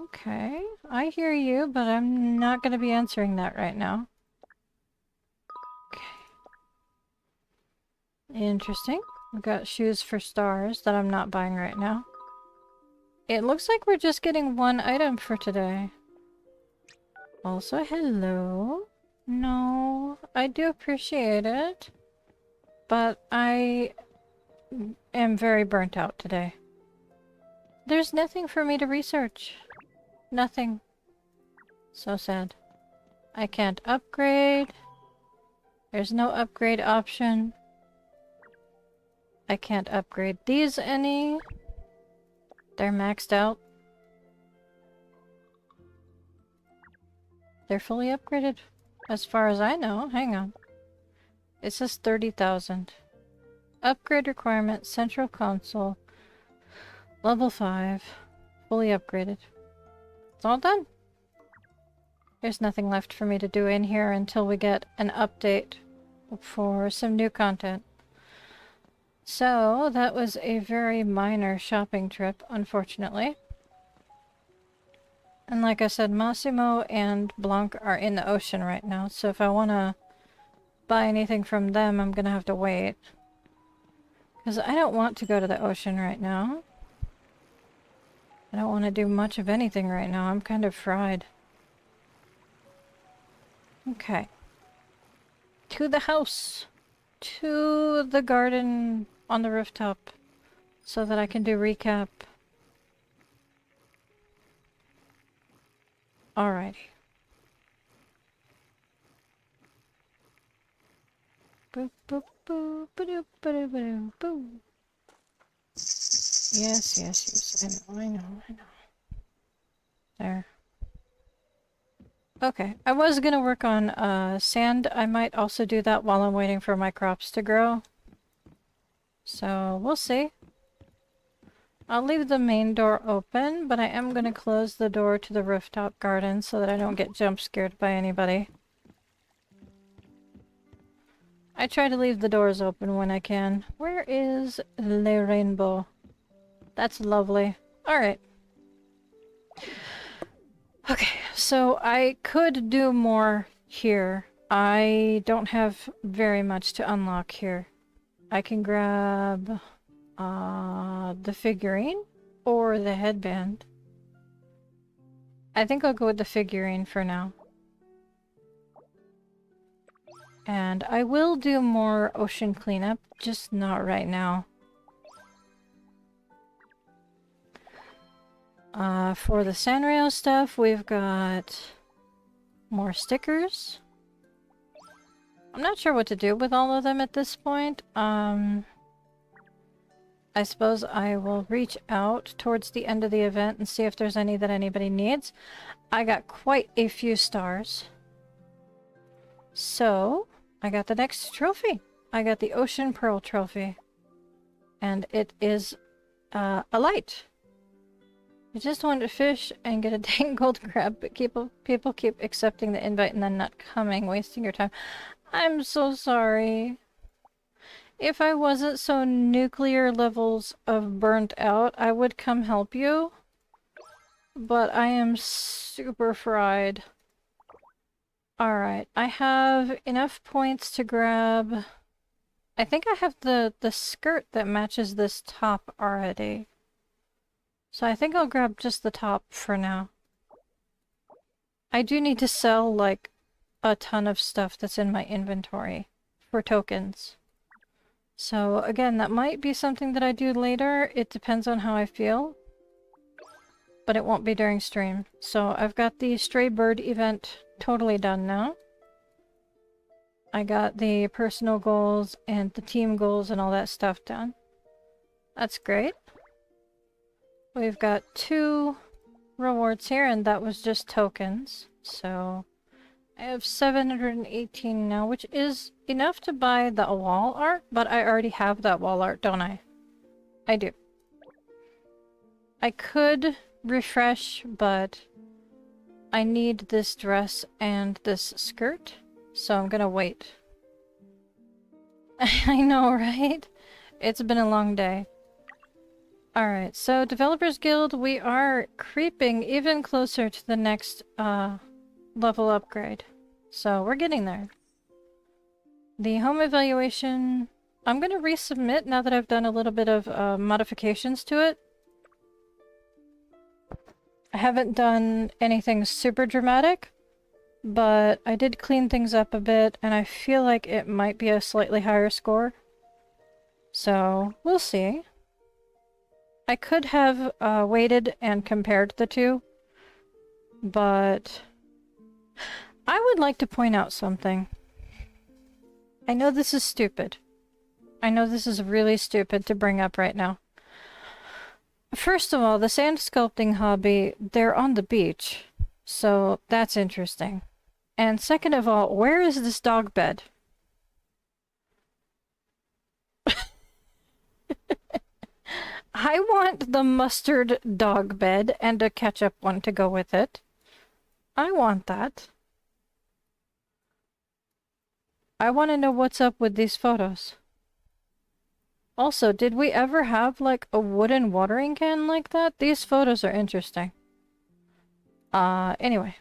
Okay, I hear you, but I'm not gonna be answering that right now. Okay. Interesting. We've got shoes for stars that I'm not buying right now. It looks like we're just getting one item for today. Also, hello. No, I do appreciate it, but I am very burnt out today. There's nothing for me to research. Nothing. So sad. I can't upgrade. There's no upgrade option. I can't upgrade these any. They're maxed out. They're fully upgraded. As far as I know. Hang on. It says 30,000. Upgrade requirement, central console. Level 5. Fully upgraded. It's all done. There's nothing left for me to do in here until we get an update for some new content. So, that was a very minor shopping trip, unfortunately. And like I said, Massimo and Blanc are in the ocean right now, so if I want to buy anything from them, I'm gonna have to wait. Because I don't want to go to the ocean right now. I don't want to do much of anything right now. I'm kind of fried. Okay. To the house. To the garden on the rooftop. So that I can do recap. Alrighty. Boop boop boop ba-doop ba-doop ba-doop boop. Yes, yes, yes. I know. There. Okay. I was gonna work on sand. I might also do that while I'm waiting for my crops to grow. So, we'll see. I'll leave the main door open, but I am gonna close the door to the rooftop garden so that I don't get jump scared by anybody. I try to leave the doors open when I can. Where is Le Rainbow? That's lovely. Alright. Okay, so I could do more here. I don't have very much to unlock here. I can grab the figurine or the headband. I think I'll go with the figurine for now. And I will do more ocean cleanup, just not right now. For the Sanrio stuff, we've got more stickers. I'm not sure what to do with all of them at this point. I suppose I will reach out towards the end of the event and see if there's any that anybody needs. I got quite a few stars. So, I got the next trophy. I got the Ocean Pearl trophy. And it is a light. I just wanted to fish and get a dang gold crab, but people keep accepting the invite and then not coming, wasting your time. I'm so sorry. If I wasn't so nuclear levels of burnt out, I would come help you. But I am super fried. Alright, I have enough points to grab... I think I have the skirt that matches this top already. So I think I'll grab just the top for now. I do need to sell, like, a ton of stuff that's in my inventory for tokens. So again, that might be something that I do later. It depends on how I feel. But it won't be during stream. So I've got the stray bird event totally done now. I got the personal goals and the team goals and all that stuff done. That's great. We've got 2 rewards here, and that was just tokens. So I have 718 now, which is enough to buy the wall art, but I already have that wall art, don't I? I do. I could refresh, but I need this dress and this skirt, so I'm gonna wait. I know, right? It's been a long day. Alright, so Developers Guild, we are creeping even closer to the next level upgrade. So we're getting there. The home evaluation, I'm gonna resubmit now that I've done a little bit of modifications to it. I haven't done anything super dramatic, but I did clean things up a bit, and I feel like it might be a slightly higher score. So, we'll see. I could have waited and compared the two, but I would like to point out something. I know this is stupid. I know this is really stupid to bring up right now. First of all, the sand sculpting hobby, they're on the beach, so that's interesting. And second of all, where is this dog bed? I want the mustard dog bed and a ketchup one to go with it. I want that. I want to know what's up with these photos. Also, did we ever have, like, a wooden watering can like that? These photos are interesting. Anyway.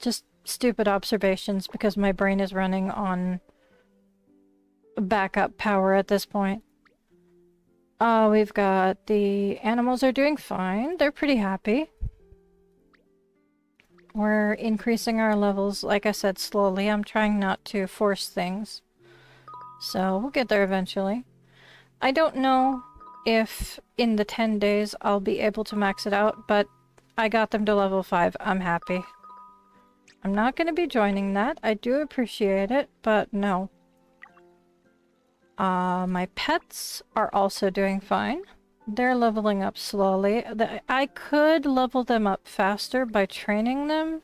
Just stupid observations because my brain is running on backup power at this point. We've got the animals are doing fine. They're pretty happy. We're increasing our levels, like I said, slowly. I'm trying not to force things. So we'll get there eventually. I don't know if in the 10 days I'll be able to max it out, but I got them to level 5. I'm happy. I'm not going to be joining that. I do appreciate it, but no. My pets are also doing fine. They're leveling up slowly. I could level them up faster by training them,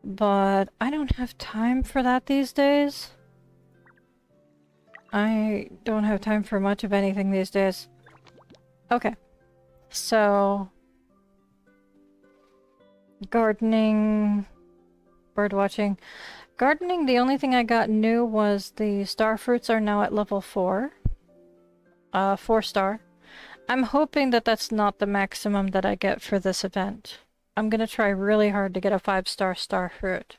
but I don't have time for that these days. I don't have time for much of anything these days. Okay. So... gardening... bird watching... Gardening, the only thing I got new was the star fruits are now at level 4. 4 star. I'm hoping that that's not the maximum that I get for this event. I'm gonna try really hard to get a 5-star star fruit.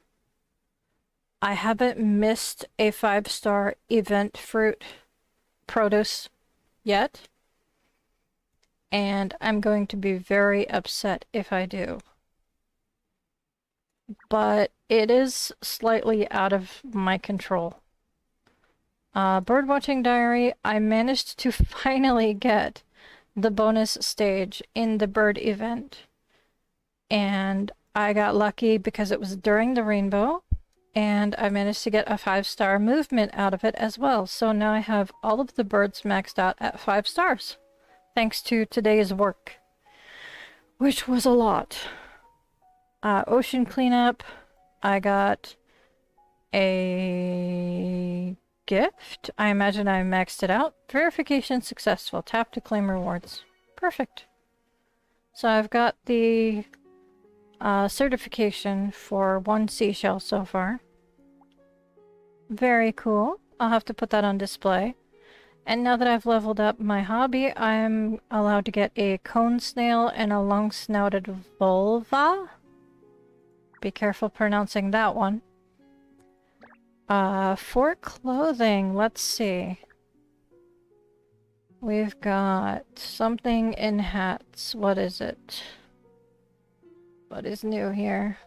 I haven't missed a 5-star event fruit produce yet, and I'm going to be very upset if I do. But it is slightly out of my control. Birdwatching Diary, I managed to finally get the bonus stage in the bird event. And I got lucky because it was during the rainbow, and I managed to get a 5-star movement out of it as well. So now I have all of the birds maxed out at 5 stars, thanks to today's work, which was a lot. Ocean cleanup, I got a gift. I imagine I maxed it out. Verification successful. Tap to claim rewards. Perfect. So I've got the certification for 1 seashell so far. Very cool. I'll have to put that on display. And now that I've leveled up my hobby, I'm allowed to get a cone snail and a long-snouted vulva. Be careful pronouncing that one. For clothing, let's see. We've got something in hats. What is it? What is new here?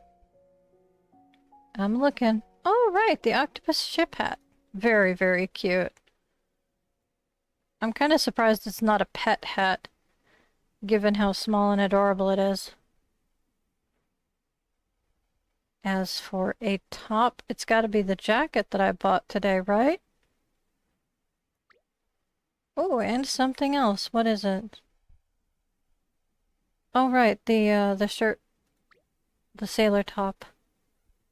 I'm looking. Oh, right, the octopus ship hat. Very, very cute. I'm kind of surprised it's not a pet hat, given how small and adorable it is. As for a top, it's got to be the jacket that I bought today, right? Oh, and something else. What is it? Oh, right, the shirt. The sailor top.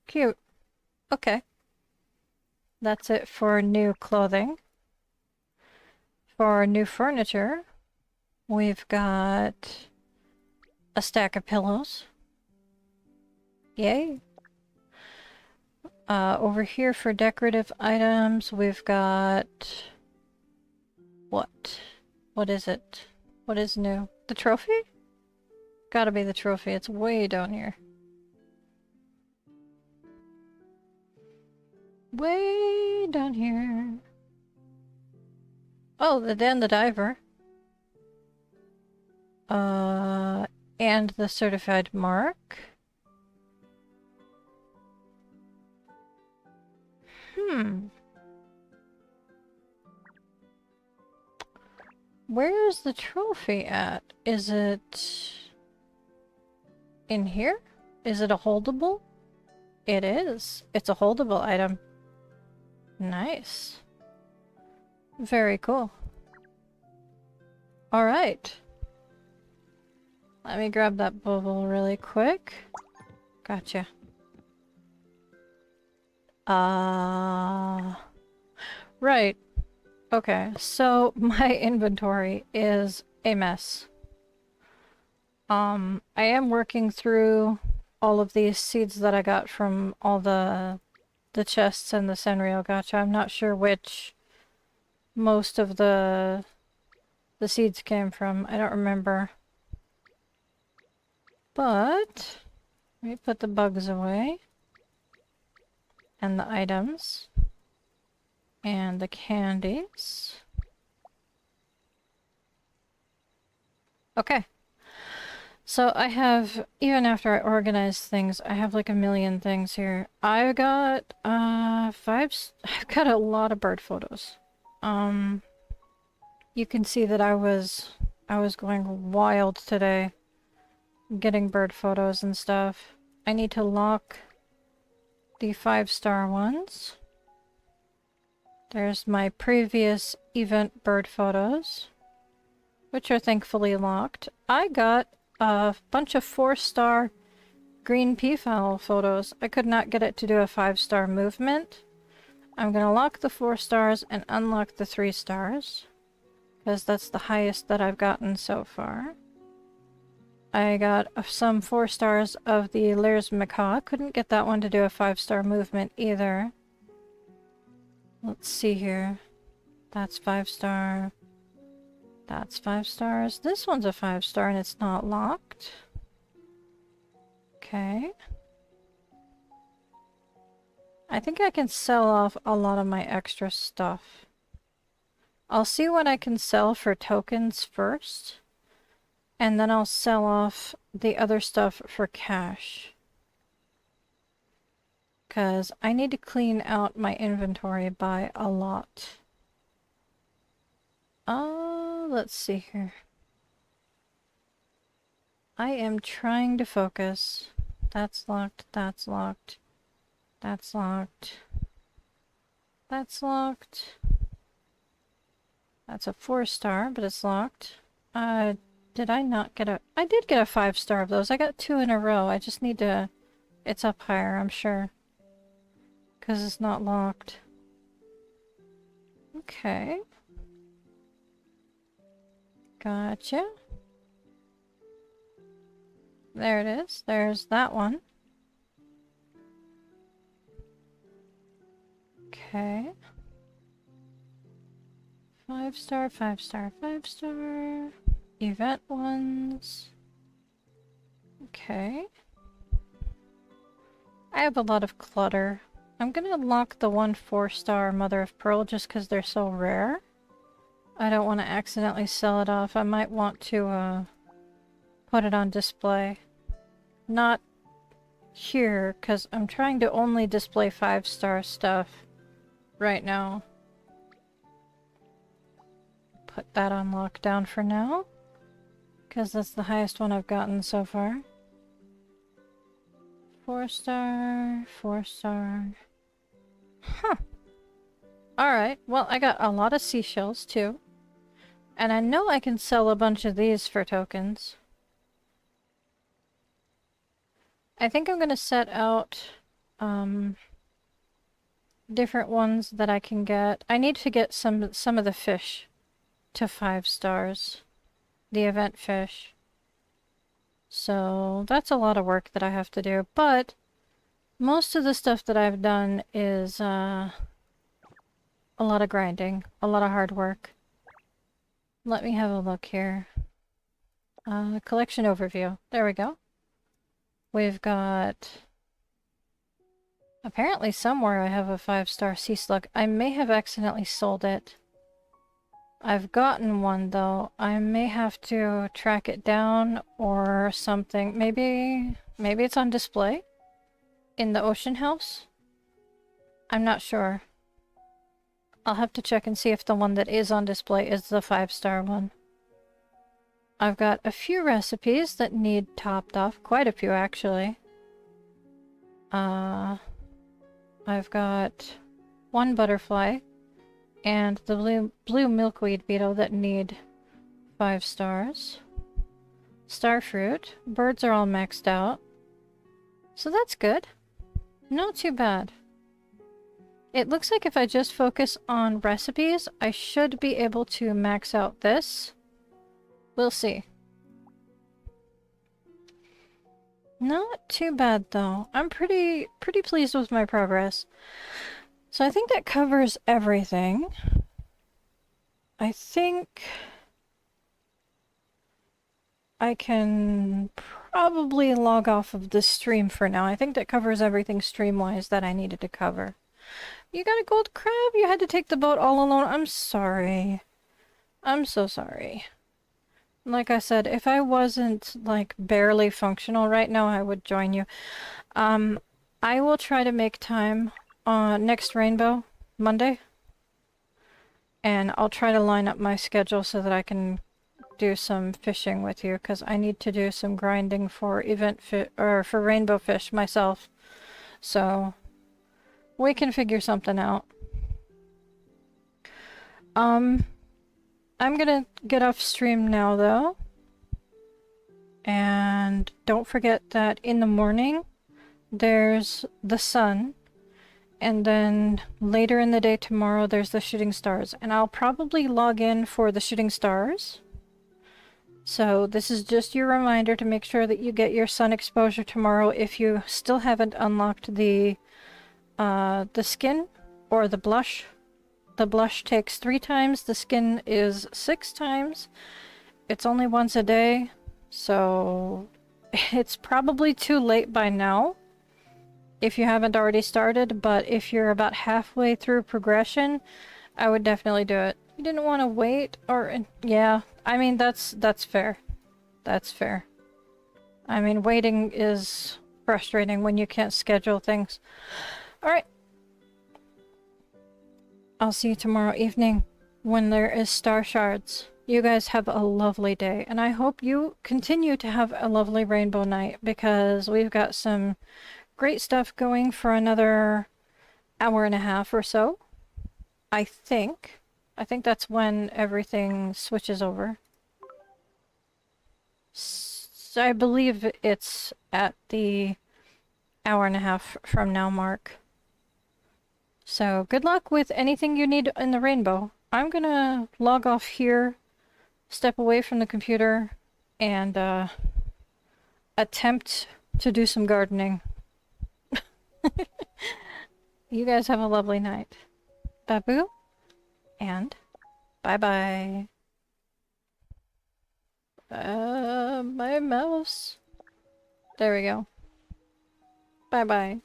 Cute. Okay. That's it for new clothing. For new furniture, we've got a stack of pillows. Yay. Over here for decorative items, we've got... What? What is it? What is new? The trophy? Gotta be the trophy. It's way down here. Way down here. Oh, the Dan the Diver. And the certified mark. Where's the trophy at? Is it in here? Is it a holdable? It is. It's a holdable item. Nice. Very cool. Alright. Let me grab that bubble really quick. Gotcha. Right. Okay, so my inventory is a mess. I am working through all of these seeds that I got from all the chests and the Senrio gacha. I'm not sure which most of the seeds came from. I don't remember. But let me put the bugs away. And the items. And the candies. Okay. So I have, even after I organize things, I have like a million things here. I've got I've got a lot of bird photos. You can see that I was going wild today, getting bird photos and stuff. I need to lock the 5-star ones. There's my previous event bird photos, which are thankfully locked. I got a bunch of 4-star green peafowl photos. I could not get it to do a 5-star movement. I'm gonna lock the 4 stars and unlock the 3 stars, because that's the highest that I've gotten so far. I got some 4 stars of the Lair's Macaw. Couldn't get that one to do a 5-star movement either. Let's see here. That's 5-star. That's 5 stars. This one's a 5 star and it's not locked. Okay. I think I can sell off a lot of my extra stuff. I'll see what I can sell for tokens first. And then I'll sell off the other stuff for cash. Because I need to clean out my inventory by a lot. Let's see here. I am trying to focus. That's locked, that's locked. That's locked. That's locked. That's a 4 star, but it's locked. Did I not get a... I did get a 5 star of those. I got 2 in a row. I just need to... It's up higher, I'm sure. Because it's not locked. Okay. Gotcha. There it is. There's that one. Okay. 5 star, 5 star, 5 star. Event ones. Okay. I have a lot of clutter. I'm gonna lock the 1 4 star Mother of Pearl just because they're so rare. I don't want to accidentally sell it off. I might want to put it on display. Not here, because I'm trying to only display 5 star stuff right now. Put that on lockdown for now, because that's the highest one I've gotten so far. 4 star, 4 star. Huh. Alright, well I got a lot of seashells too. And I know I can sell a bunch of these for tokens. I think I'm gonna set out different ones that I can get. I need to get some of the fish to 5 stars. The event fish. So that's a lot of work that I have to do, but most of the stuff that I've done is a lot of grinding, a lot of hard work. Let me have a look here. Collection overview. There we go. We've got... Apparently somewhere I have a 5 star sea slug. I may have accidentally sold it. I've gotten one though. I may have to track it down or something. Maybe it's on display in the ocean house? I'm not sure. I'll have to check and see if the one that is on display is the 5 star one. I've got a few recipes that need topped off. Quite a few actually. I've got 1 butterfly and the blue milkweed beetle that need 5 stars. Starfruit. Birds are all maxed out. So that's good. Not too bad. It looks like if I just focus on recipes, I should be able to max out this. We'll see. Not too bad though. I'm pretty pleased with my progress. So I think that covers everything. I think I can probably log off of this stream for now. I think that covers everything stream-wise that I needed to cover. You got a gold crab? You had to take the boat all alone? I'm sorry. I'm so sorry. Like I said, if I wasn't, like, barely functional right now, I would join you. I will try to make time on next Rainbow, Monday. And I'll try to line up my schedule so that I can do some fishing with you, because I need to do some grinding for for rainbow fish myself. So we can figure something out. I'm gonna get off stream now though. And don't forget that in the morning there's the sun, and then later in the day tomorrow there's the shooting stars, and I'll probably log in for the shooting stars. So this is just your reminder to make sure that you get your sun exposure tomorrow if you still haven't unlocked the skin or the blush The blush takes 3 times, the skin is 6 times. It's only once a day, so it's probably too late by now if you haven't already started, but if you're about halfway through progression, I would definitely do it. You didn't want to wait, or... yeah, I mean, that's fair. That's fair. I mean, waiting is frustrating when you can't schedule things. Alright. I'll see you tomorrow evening when there is Star Shards. You guys have a lovely day, and I hope you continue to have a lovely rainbow night, because we've got some great stuff going for another hour and a half or so. I think that's when everything switches over. So I believe it's at the hour and a half from now mark. So good luck with anything you need in the rainbow. I'm gonna log off here, step away from the computer, and attempt to do some gardening. You guys have a lovely night. Babu, and bye-bye. My mouse. There we go. Bye-bye.